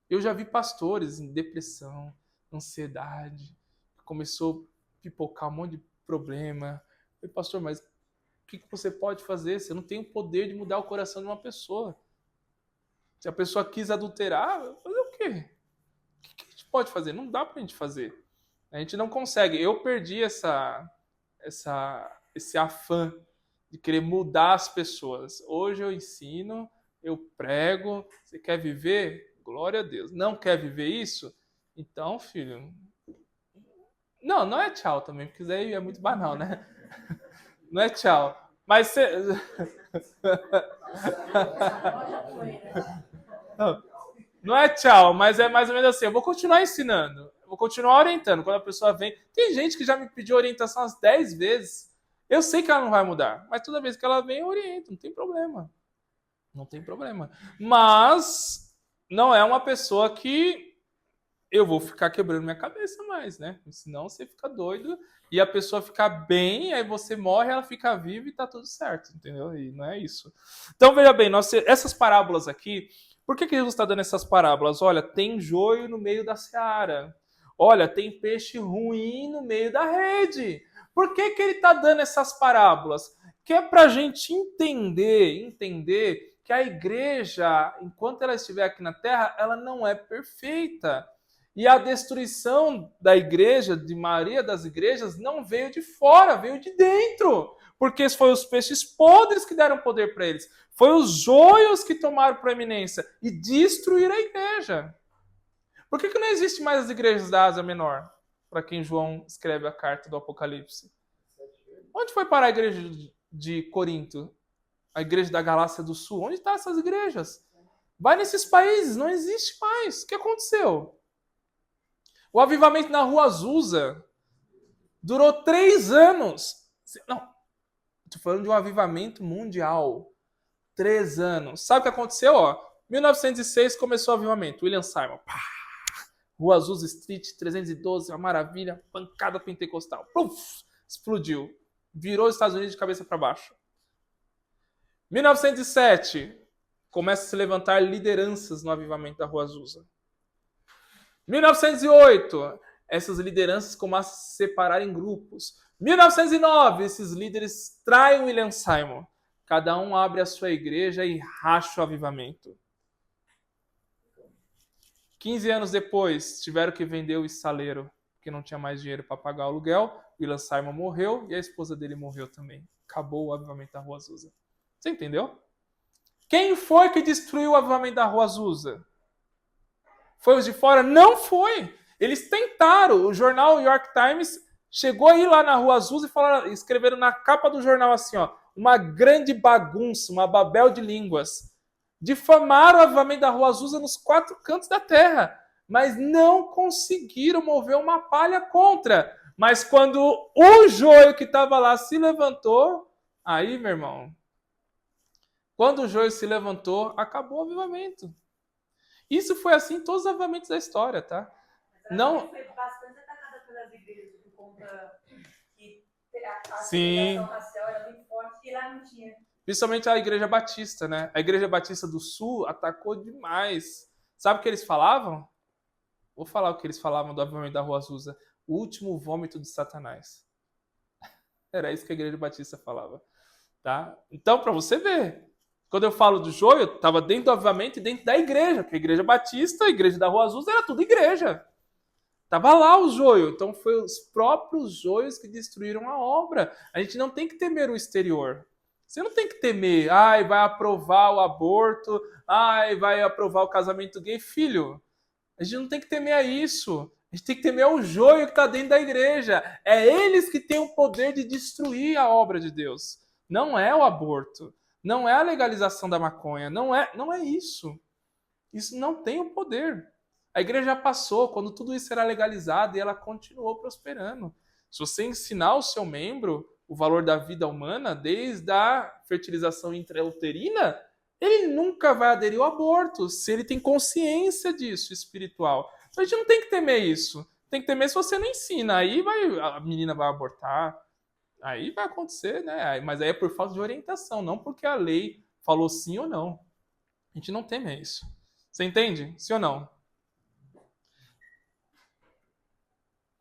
Eu já vi pastores em depressão, ansiedade, começou a pipocar um monte de problema. Eu falei, pastor, mas o que você pode fazer? Você não tem o poder de mudar o coração de uma pessoa. Se a pessoa quis adulterar, fazer o quê? O que a gente pode fazer? Não dá pra gente fazer. A gente não consegue. Eu perdi esse afã de querer mudar as pessoas. Hoje eu ensino, eu prego. Você quer viver? Glória a Deus. Não quer viver isso? Então, filho... Não é tchau também, porque isso aí é muito banal, né? Não é tchau. Mas você... Não é tchau, mas é mais ou menos assim. Eu vou continuar ensinando. Eu vou continuar orientando. Quando a pessoa vem... Tem gente que já me pediu orientação umas 10 vezes. Eu sei que ela não vai mudar. Mas toda vez que ela vem, eu oriento. Não tem problema. Não tem problema. Mas não é uma pessoa que eu vou ficar quebrando minha cabeça mais, né? Senão você fica doido e a pessoa fica bem, aí você morre, ela fica viva e tá tudo certo, entendeu? E não é isso. Então, veja bem, essas parábolas aqui, por que Jesus está dando essas parábolas? Olha, tem joio no meio da seara. Olha, tem peixe ruim no meio da rede. Por que ele está dando essas parábolas? Que é para a gente entender que a igreja, enquanto ela estiver aqui na terra, ela não é perfeita. E a destruição da igreja, de maioria das igrejas, não veio de fora, veio de dentro. Porque foi os peixes podres que deram poder para eles. Foi os joios que tomaram proeminência e destruíram a igreja. Por que não existe mais as igrejas da Ásia Menor? Para quem João escreve a carta do Apocalipse. Onde foi parar a igreja de Corinto? A igreja da Galácia do Sul? Onde estão essas igrejas? Vai nesses países, não existe mais. O que aconteceu? O avivamento na Rua Azusa durou 3 anos. Não, estou falando de um avivamento mundial. 3 anos. Sabe o que aconteceu? 1906 começou o avivamento. William Simon. Pá. Rua Azusa Street, 312, uma maravilha. Pancada pentecostal. Puf, explodiu. Virou os Estados Unidos de cabeça para baixo. 1907, começa a se levantar lideranças no avivamento da Rua Azusa. 1908, essas lideranças começam a se separar em grupos. 1909, esses líderes traem William Simon. Cada um abre a sua igreja e racha o avivamento. 15 anos depois, tiveram que vender o estaleiro, porque não tinha mais dinheiro para pagar o aluguel. William Simon morreu e a esposa dele morreu também. Acabou o avivamento da Rua Azusa. Você entendeu? Quem foi que destruiu o avivamento da Rua Azusa? Foi os de fora? Não foi. Eles tentaram. O jornal York Times chegou aí lá na Rua Azusa e escreveram na capa do jornal assim, uma grande bagunça, uma babel de línguas. Difamaram o avivamento da Rua Azusa nos 4 cantos da terra, mas não conseguiram mover uma palha contra. Mas quando o joio que estava lá se levantou, aí, meu irmão, quando o joio se levantou, acabou o avivamento. Isso foi assim em todos os avivamentos da história, tá? Não. Foi bastante atacada pelas igrejas por conta que a Sim. segregação racial era muito forte e lá não tinha. Principalmente a Igreja Batista, né? A Igreja Batista do Sul atacou demais. Sabe o que eles falavam? Vou falar o que eles falavam do avivamento da Rua Azusa. O último vômito de Satanás. Era isso que a Igreja Batista falava. Tá? Então, para você ver, quando eu falo do joio, estava dentro do avivamento e dentro da igreja, porque a Igreja Batista, a Igreja da Rua Azusa, era tudo igreja. Estava lá o joio. Então, foi os próprios joios que destruíram a obra. A gente não tem que temer o exterior. Você não tem que temer, vai aprovar o aborto, vai aprovar o casamento gay. Filho, a gente não tem que temer a isso. A gente tem que temer o joio que está dentro da igreja. É eles que têm o poder de destruir a obra de Deus. não é o aborto, não é a legalização da maconha, não é isso. Isso não tem o poder. A igreja passou quando tudo isso era legalizado e ela continuou prosperando. Se você ensinar o seu membro o valor da vida humana, desde a fertilização intrauterina, ele nunca vai aderir ao aborto, se ele tem consciência disso, espiritual. Então a gente não tem que temer isso. Tem que temer se você não ensina. Aí a menina vai abortar. Aí vai acontecer, né? Mas aí é por falta de orientação, não porque a lei falou sim ou não. A gente não teme isso. Você entende? Sim ou não?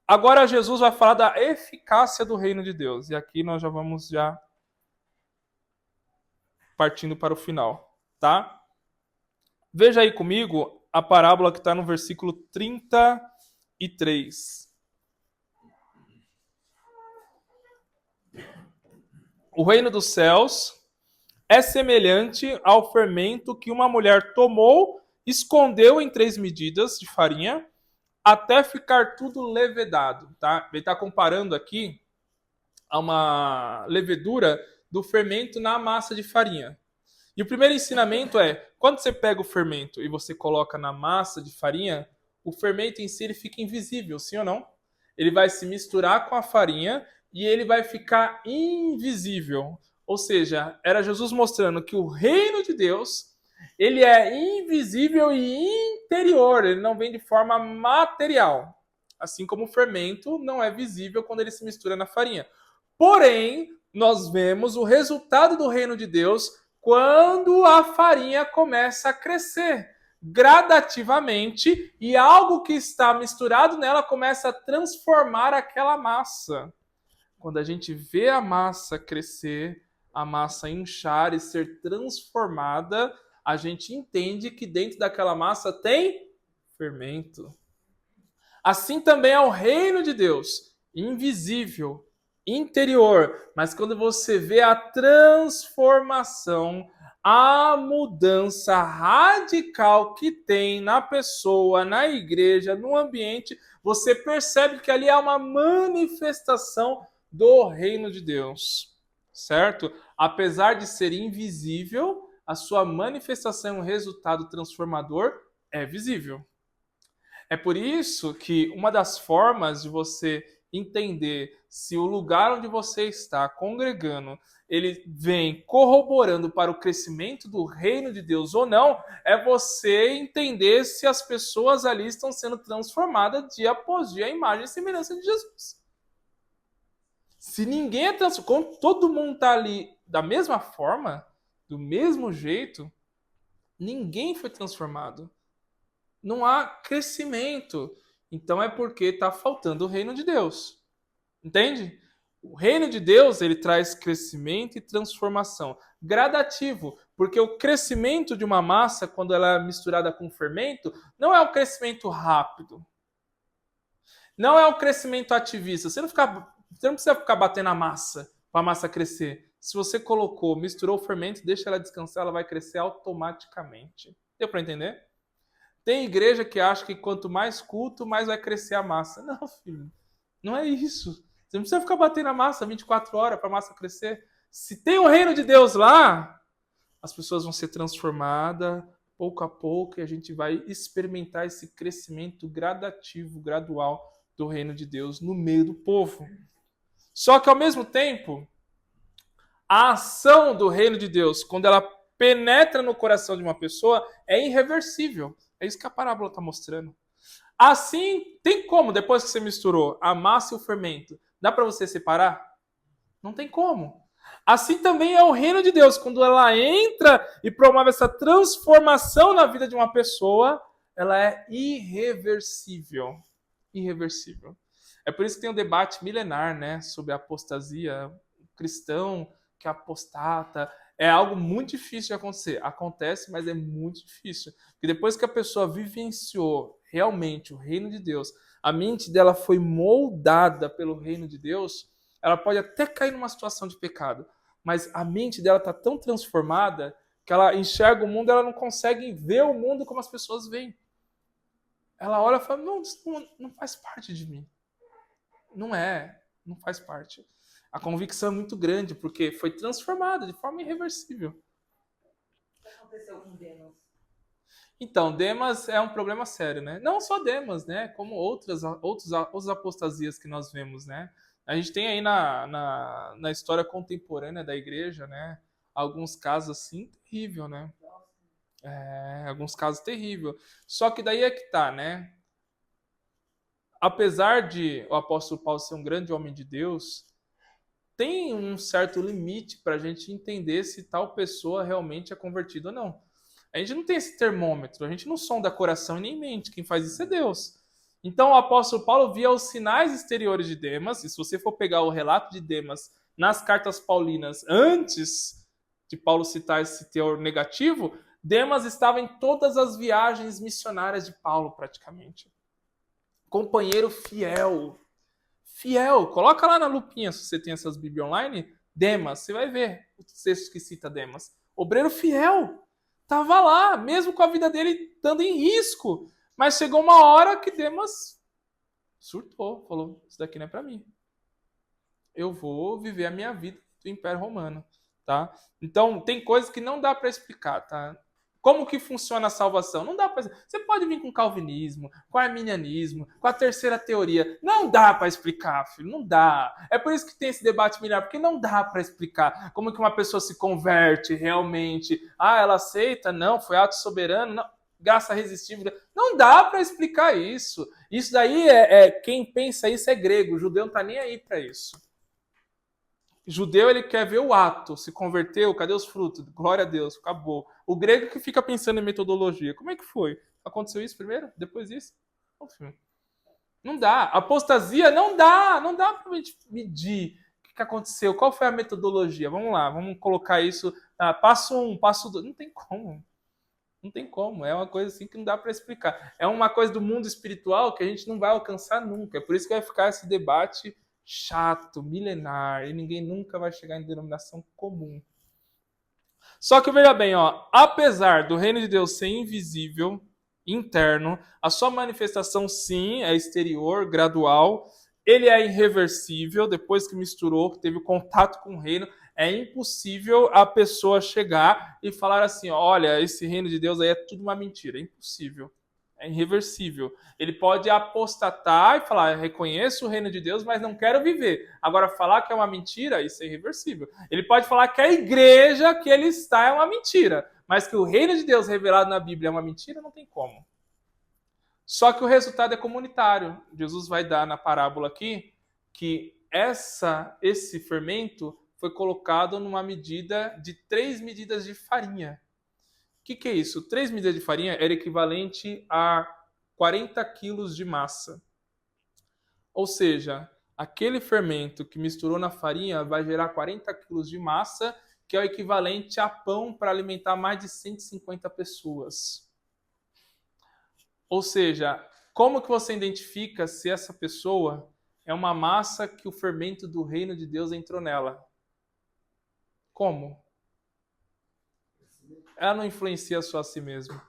Agora Jesus vai falar da eficácia do reino de Deus. E aqui nós já vamos partindo para o final, tá? Veja aí comigo a parábola que está no versículo 33. O reino dos céus é semelhante ao fermento que uma mulher tomou, escondeu em 3 medidas de farinha, até ficar tudo levedado, tá? Ele está comparando aqui a uma levedura do fermento na massa de farinha. E o primeiro ensinamento é, quando você pega o fermento e você coloca na massa de farinha, o fermento em si ele fica invisível, sim ou não? Ele vai se misturar com a farinha e ele vai ficar invisível. Ou seja, era Jesus mostrando que o reino de Deus ele é invisível e interior, ele não vem de forma material. Assim como o fermento não é visível quando ele se mistura na farinha. Porém, nós vemos o resultado do reino de Deus quando a farinha começa a crescer gradativamente e algo que está misturado nela começa a transformar aquela massa. Quando a gente vê a massa crescer, a massa inchar e ser transformada, a gente entende que dentro daquela massa tem fermento. Assim também é o reino de Deus, invisível, interior, mas quando você vê a transformação, a mudança radical que tem na pessoa, na igreja, no ambiente, você percebe que ali há uma manifestação do reino de Deus, certo? Apesar de ser invisível, a sua manifestação, o resultado transformador é visível. É por isso que uma das formas de você entender se o lugar onde você está congregando, ele vem corroborando para o crescimento do reino de Deus ou não, é você entender se as pessoas ali estão sendo transformadas dia após dia à imagem e semelhança de Jesus. Se ninguém é transformado, quando todo mundo está ali da mesma forma, do mesmo jeito, ninguém foi transformado. Não há crescimento. Então é porque está faltando o reino de Deus. Entende? O reino de Deus, ele traz crescimento e transformação. Gradativo, porque o crescimento de uma massa, quando ela é misturada com fermento, não é um crescimento rápido. Não é um crescimento ativista. Você não precisa ficar batendo a massa para a massa crescer. Se você colocou, misturou o fermento, deixa ela descansar, ela vai crescer automaticamente. Deu para entender? Tem igreja que acha que quanto mais culto, mais vai crescer a massa. Não, filho. Não é isso. Você não precisa ficar batendo a massa 24 horas para a massa crescer. Se tem o reino de Deus lá, as pessoas vão ser transformadas pouco a pouco e a gente vai experimentar esse crescimento gradativo, gradual do reino de Deus no meio do povo. Só que ao mesmo tempo, a ação do reino de Deus, quando ela penetra no coração de uma pessoa, é irreversível. É isso que a parábola está mostrando. Assim, tem como, depois que você misturou a massa e o fermento, dá para você separar? Não tem como. Assim também é o reino de Deus. Quando ela entra e promove essa transformação na vida de uma pessoa, ela é irreversível. Irreversível. É por isso que tem um debate milenar, né, sobre a apostasia. O cristão que apostata. É algo muito difícil de acontecer. Acontece, mas é muito difícil. Porque depois que a pessoa vivenciou realmente o reino de Deus, a mente dela foi moldada pelo reino de Deus, ela pode até cair numa situação de pecado, mas a mente dela está tão transformada que ela enxerga o mundo, ela não consegue ver o mundo como as pessoas veem. Ela olha e fala, não, isso não faz parte de mim. Não faz parte. A convicção é muito grande, porque foi transformada de forma irreversível. O que aconteceu com Demas? Então, Demas é um problema sério, né? Não só Demas, né? Como outras apostasias que nós vemos, né? A gente tem aí na história contemporânea da igreja, né? Alguns casos assim, terrível, né? Alguns casos terríveis. Só que daí é que tá, né? Apesar de o apóstolo Paulo ser um grande homem de Deus, tem um certo limite para a gente entender se tal pessoa realmente é convertida ou não. A gente não tem esse termômetro, a gente não sonda coração e nem mente. Quem faz isso é Deus. Então o apóstolo Paulo via os sinais exteriores de Demas, e se você for pegar o relato de Demas nas cartas paulinas antes de Paulo citar esse teor negativo, Demas estava em todas as viagens missionárias de Paulo, praticamente. Companheiro fiel. Fiel. Coloca lá na lupinha, se você tem essas Bíblias online, Demas, você vai ver o texto que cita Demas. Obreiro fiel. Tava lá, mesmo com a vida dele estando em risco. Mas chegou uma hora que Demas surtou. Falou, isso daqui não é para mim. Eu vou viver a minha vida do Império Romano. Tá? Então, tem coisas que não dá para explicar. Tá? Como que funciona a salvação? Não dá para. Você pode vir com calvinismo, com arminianismo, com a terceira teoria. Não dá para explicar, filho. Não dá. É por isso que tem esse debate militar, porque não dá para explicar como que uma pessoa se converte realmente. Ah, ela aceita? Não, foi ato soberano? Não. Graça irresistível. Não dá para explicar isso. Isso daí quem pensa isso é grego. O judeu não tá nem aí para isso. Judeu, ele quer ver o ato, se converteu, cadê os frutos? Glória a Deus, acabou. O grego que fica pensando em metodologia. Como é que foi? Aconteceu isso primeiro? Depois isso? Não dá. Apostasia não dá pra gente medir o que aconteceu, qual foi a metodologia. Vamos lá, vamos colocar isso, passo 1, passo 2. Não tem como. Não tem como. É uma coisa assim que não dá para explicar. É uma coisa do mundo espiritual que a gente não vai alcançar nunca. É por isso que vai ficar esse debate chato, milenar, e ninguém nunca vai chegar em denominação comum. Só que veja bem, ó, apesar do reino de Deus ser invisível, interno, a sua manifestação sim é exterior, gradual, ele é irreversível, depois que misturou, que teve contato com o reino, é impossível a pessoa chegar e falar assim, olha, esse reino de Deus aí é tudo uma mentira, é impossível. É irreversível. Ele pode apostatar e falar, reconheço o reino de Deus, mas não quero viver. Agora, falar que é uma mentira, isso é irreversível. Ele pode falar que a igreja que ele está é uma mentira, mas que o reino de Deus revelado na Bíblia é uma mentira, não tem como. Só que o resultado é comunitário. Jesus vai dar na parábola aqui que esse fermento foi colocado numa medida de 3 medidas de farinha. O que é isso? 3 medidas de farinha era equivalente a 40 quilos de massa. Ou seja, aquele fermento que misturou na farinha vai gerar 40 quilos de massa, que é o equivalente a pão para alimentar mais de 150 pessoas. Ou seja, como que você identifica se essa pessoa é uma massa que o fermento do reino de Deus entrou nela? Como? Ela não influencia só a si mesma,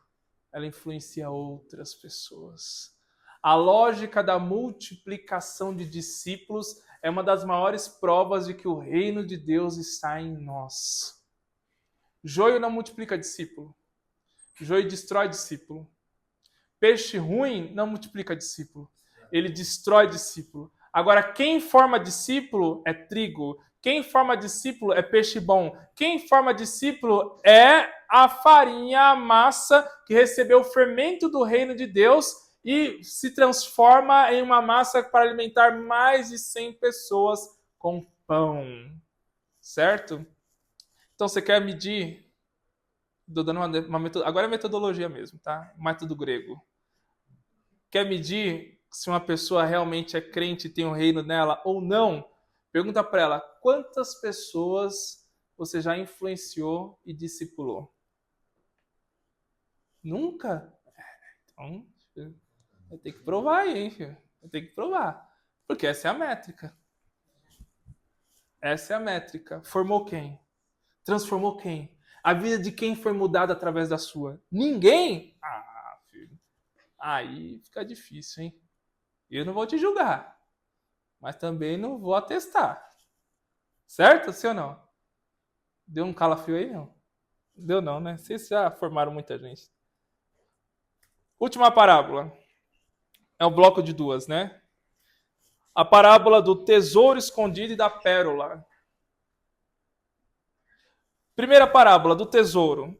ela influencia outras pessoas. A lógica da multiplicação de discípulos é uma das maiores provas de que o reino de Deus está em nós. Joio não multiplica discípulo. Joio destrói discípulo. Peixe ruim não multiplica discípulo. Ele destrói discípulo. Agora, quem forma discípulo é trigo. Quem forma discípulo é peixe bom. Quem forma discípulo é a farinha, a massa que recebeu o fermento do reino de Deus e se transforma em uma massa para alimentar mais de 100 pessoas com pão. Certo? Então, você quer medir? Estou dando uma metodologia. Agora é metodologia mesmo, tá? Método grego. Quer medir se uma pessoa realmente é crente e tem um reino nela ou não? Pergunta para ela, quantas pessoas você já influenciou e discipulou? Nunca? Então, vai ter que provar aí, hein, filho? Vai ter que provar. Porque essa é a métrica. Essa é a métrica. Formou quem? Transformou quem? A vida de quem foi mudada através da sua? Ninguém? Ah, filho. Aí fica difícil, hein? Eu não vou te julgar. Mas também não vou atestar. Certo? Sim ou não? Deu um calafrio aí, não? Deu não, né? Vocês já formaram muita gente. Última parábola. É um bloco de duas, né? A parábola do tesouro escondido e da pérola. Primeira parábola do tesouro.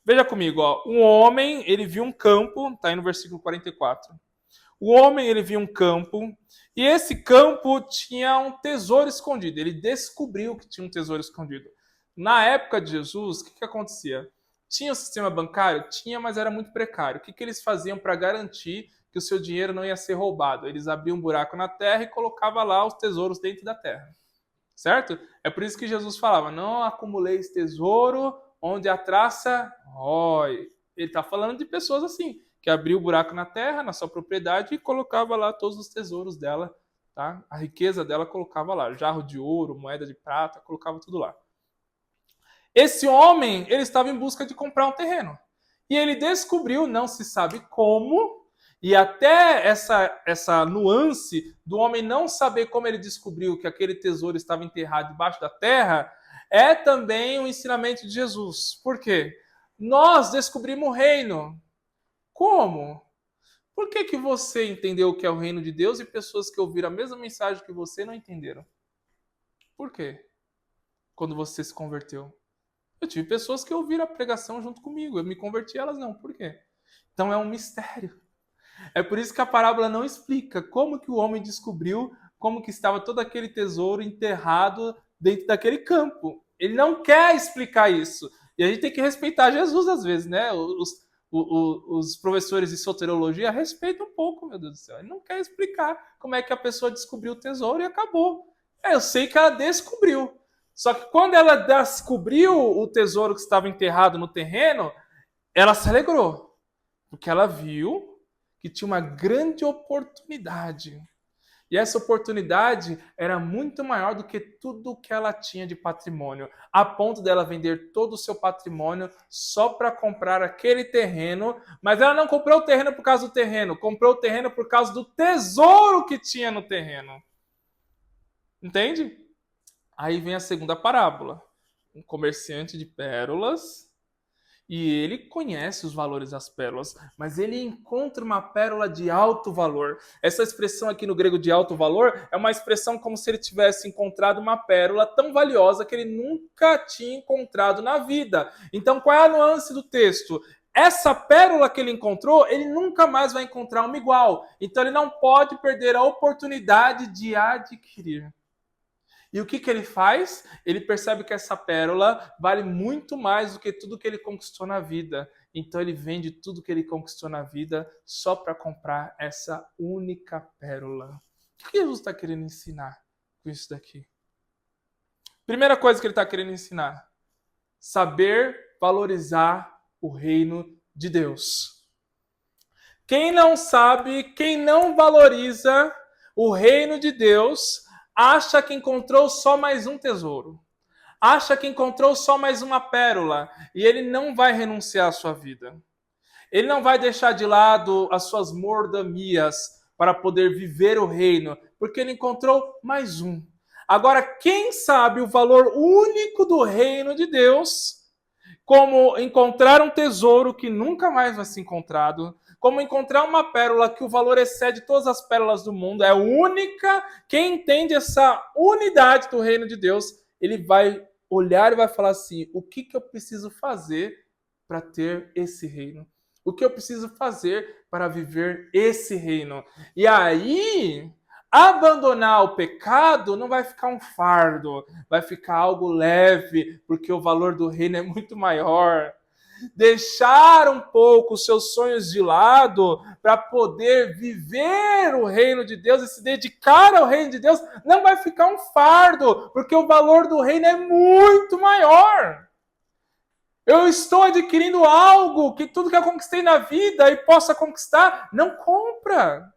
Veja comigo, ó. Um homem, ele viu um campo, tá aí no versículo 44. O homem, ele viu um campo, e esse campo tinha um tesouro escondido. Ele descobriu que tinha um tesouro escondido. Na época de Jesus, o que acontecia? Tinha o sistema bancário? Tinha, mas era muito precário. O que eles faziam para garantir que o seu dinheiro não ia ser roubado? Eles abriam um buraco na terra e colocavam lá os tesouros dentro da terra. Certo? É por isso que Jesus falava: não acumuleis tesouro onde a traça rói. Ele está falando de pessoas assim, que abriu o buraco na terra, na sua propriedade, e colocava lá todos os tesouros dela, tá? A riqueza dela colocava lá, jarro de ouro, moeda de prata, colocava tudo lá. Esse homem, ele estava em busca de comprar um terreno. E ele descobriu, não se sabe como, e até essa nuance do homem não saber como ele descobriu que aquele tesouro estava enterrado debaixo da terra, é também um ensinamento de Jesus. Por quê? Nós descobrimos o reino. Como? Por que você entendeu o que é o reino de Deus e pessoas que ouviram a mesma mensagem que você não entenderam? Por quê? Quando você se converteu. Eu tive pessoas que ouviram a pregação junto comigo. Eu me converti, elas não. Por quê? Então é um mistério. É por isso que a parábola não explica como que o homem descobriu como que estava todo aquele tesouro enterrado dentro daquele campo. Ele não quer explicar isso. E a gente tem que respeitar Jesus às vezes, né? Os professores de soteriologia respeitam um pouco, meu Deus do céu. Ele não quer explicar como é que a pessoa descobriu o tesouro e acabou. Eu sei que ela descobriu. Só que quando ela descobriu o tesouro que estava enterrado no terreno, ela se alegrou. Porque ela viu que tinha uma grande oportunidade. E essa oportunidade era muito maior do que tudo que ela tinha de patrimônio, a ponto dela vender todo o seu patrimônio só para comprar aquele terreno. Mas ela não comprou o terreno por causa do terreno, comprou o terreno por causa do tesouro que tinha no terreno. Entende? Aí vem a segunda parábola. Um comerciante de pérolas, e ele conhece os valores das pérolas, mas ele encontra uma pérola de alto valor. Essa expressão aqui no grego de alto valor é uma expressão como se ele tivesse encontrado uma pérola tão valiosa que ele nunca tinha encontrado na vida. Então, qual é a nuance do texto? Essa pérola que ele encontrou, ele nunca mais vai encontrar uma igual. Então, ele não pode perder a oportunidade de adquirir. E o que ele faz? Ele percebe que essa pérola vale muito mais do que tudo que ele conquistou na vida. Então ele vende tudo que ele conquistou na vida só para comprar essa única pérola. O que Jesus está querendo ensinar com isso daqui? Primeira coisa que ele está querendo ensinar: saber valorizar o reino de Deus. Quem não sabe, quem não valoriza o reino de Deus, acha que encontrou só mais um tesouro. Acha que encontrou só mais uma pérola. E ele não vai renunciar à sua vida. Ele não vai deixar de lado as suas mordomias para poder viver o reino, porque ele encontrou mais um. Agora, quem sabe o valor único do reino de Deus, como encontrar um tesouro que nunca mais vai ser encontrado, como encontrar uma pérola que o valor excede todas as pérolas do mundo, é única. Quem entende essa unidade do reino de Deus, ele vai olhar e vai falar assim: o que eu preciso fazer para ter esse reino? O que eu preciso fazer para viver esse reino? E aí, abandonar o pecado não vai ficar um fardo, vai ficar algo leve, porque o valor do reino é muito maior. Deixar um pouco os seus sonhos de lado para poder viver o reino de Deus e se dedicar ao reino de Deus não vai ficar um fardo, porque o valor do reino é muito maior. Eu estou adquirindo algo que tudo que eu conquistei na vida e possa conquistar, não compra.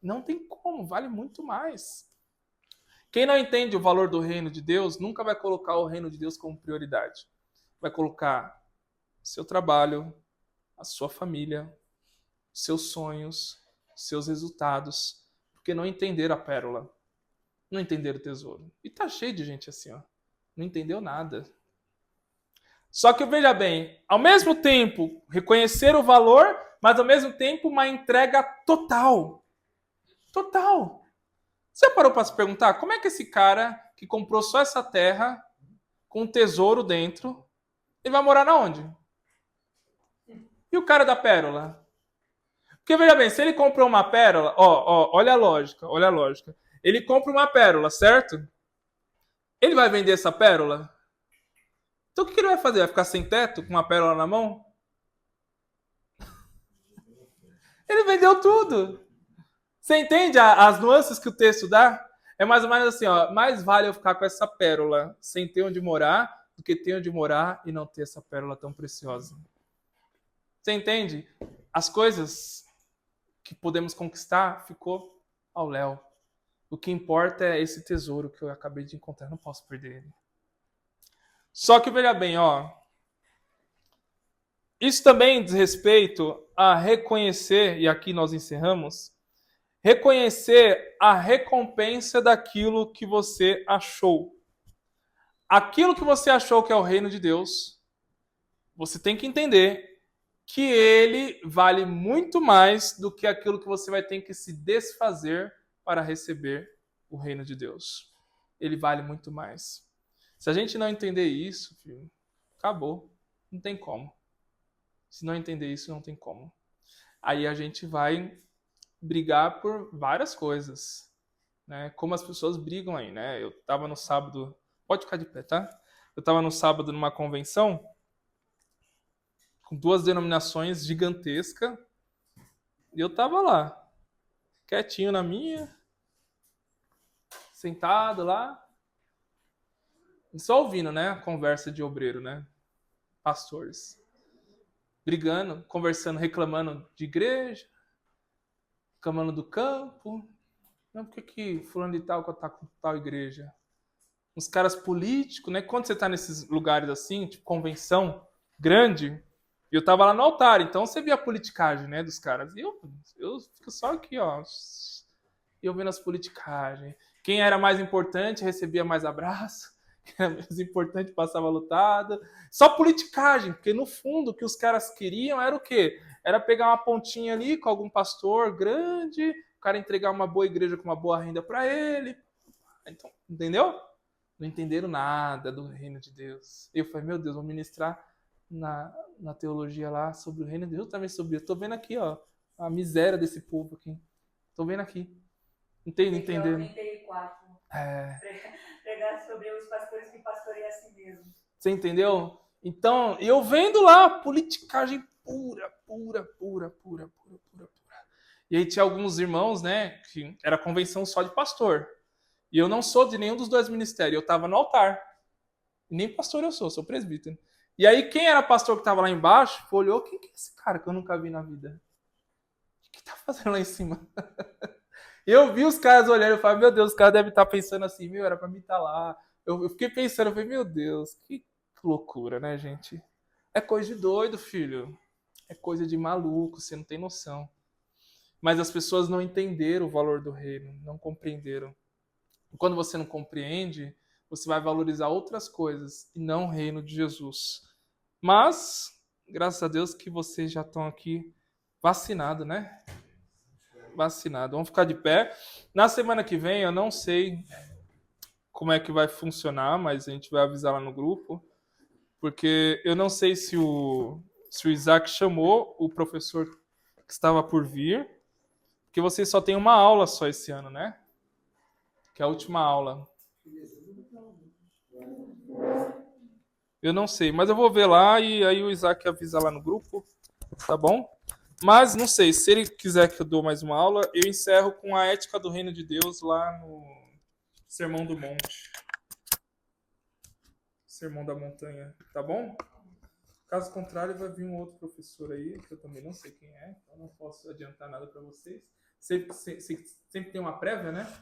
Não tem como, vale muito mais. Quem não entende o valor do reino de Deus nunca vai colocar o reino de Deus como prioridade. Vai colocar seu trabalho, a sua família, seus sonhos, seus resultados, porque não entenderam a pérola. Não entenderam o tesouro. E tá cheio de gente assim, ó. Não entendeu nada. Só que veja bem, ao mesmo tempo reconhecer o valor, mas ao mesmo tempo uma entrega total. Total. Você parou para se perguntar como é que esse cara que comprou só essa terra com um tesouro dentro, ele vai morar na onde? E o cara da pérola? Porque veja bem, se ele comprou uma pérola, olha a lógica, olha a lógica. Ele compra uma pérola, certo? Ele vai vender essa pérola? Então o que ele vai fazer? Vai ficar sem teto com uma pérola na mão? Ele vendeu tudo. Você entende as nuances que o texto dá? É mais ou menos assim, ó. Mais vale eu ficar com essa pérola sem ter onde morar do que ter onde morar e não ter essa pérola tão preciosa. Você entende? As coisas que podemos conquistar ficou ao léu. O que importa é esse tesouro que eu acabei de encontrar. Não posso perder ele. Só que veja bem, ó. Isso também diz respeito a reconhecer, e aqui nós encerramos, reconhecer a recompensa daquilo que você achou. Aquilo que você achou que é o reino de Deus, você tem que entender que ele vale muito mais do que aquilo que você vai ter que se desfazer para receber o reino de Deus. Ele vale muito mais. Se a gente não entender isso, filho, acabou. Não tem como. Se não entender isso, não tem como. Aí a gente vai brigar por várias coisas, né? Como as pessoas brigam aí, né? Eu tava no sábado, pode ficar de pé, tá? Eu tava no sábado numa convenção com 2 denominações gigantescas e eu tava lá, quietinho na minha, sentado lá, só ouvindo, né? A conversa de obreiro, né? Pastores brigando, conversando, reclamando de igreja, reclamando do campo. Não, por que fulano de tal tá com tal igreja? Uns caras políticos, né? Quando você tá nesses lugares assim, tipo convenção grande, eu tava lá no altar, então você via a politicagem, né, dos caras. E eu fico só aqui, ó, e eu vendo as politicagens. Quem era mais importante recebia mais abraço, quem era mais importante passava lutado. Só politicagem, porque no fundo o que os caras queriam era o quê? Era pegar uma pontinha ali com algum pastor grande, o cara entregar uma boa igreja com uma boa renda para ele. Então, entendeu? Não entenderam nada do reino de Deus. Eu falei, meu Deus, vou ministrar na teologia lá sobre o reino de Deus. Eu também sobre. Eu tô vendo aqui, ó, a miséria desse povo aqui. Tô vendo aqui. Entendendo? 34. É. Pregar sobre os pastores que pastoreiam a si mesmo. Você entendeu? Então, eu vendo lá politicagem pura, pura, pura, pura, pura, pura, pura. E aí tinha alguns irmãos, né, que era convenção só de pastor. E eu não sou de nenhum dos 2 ministérios. Eu estava no altar. E nem pastor eu sou presbítero. E aí quem era pastor que estava lá embaixo, olhou, quem que é esse cara que eu nunca vi na vida? O que tá fazendo lá em cima? Eu vi os caras olhando, eu falei, meu Deus, os caras devem estar pensando assim, meu, era pra mim estar lá. Eu fiquei pensando, eu falei, meu Deus, que loucura, né, gente? É coisa de doido, filho. É coisa de maluco, você não tem noção. Mas as pessoas não entenderam o valor do reino, não compreenderam. E quando você não compreende, você vai valorizar outras coisas e não o reino de Jesus. Mas, graças a Deus que vocês já estão aqui vacinados, né? Vacinado. Vamos ficar de pé. Na semana que vem, eu não sei como é que vai funcionar, mas a gente vai avisar lá no grupo, porque eu não sei se o Isaac chamou o professor que estava por vir, porque vocês só têm uma aula só esse ano, né? Que é a última aula. Eu não sei, mas eu vou ver lá e aí o Isaac avisa lá no grupo, tá bom? Mas não sei, se ele quiser que eu dou mais uma aula, eu encerro com a ética do reino de Deus lá no Sermão do Monte. Sermão da Montanha, tá bom? Caso contrário, vai vir um outro professor aí, que eu também não sei quem é, então não posso adiantar nada para vocês. Sempre tem uma prévia, né?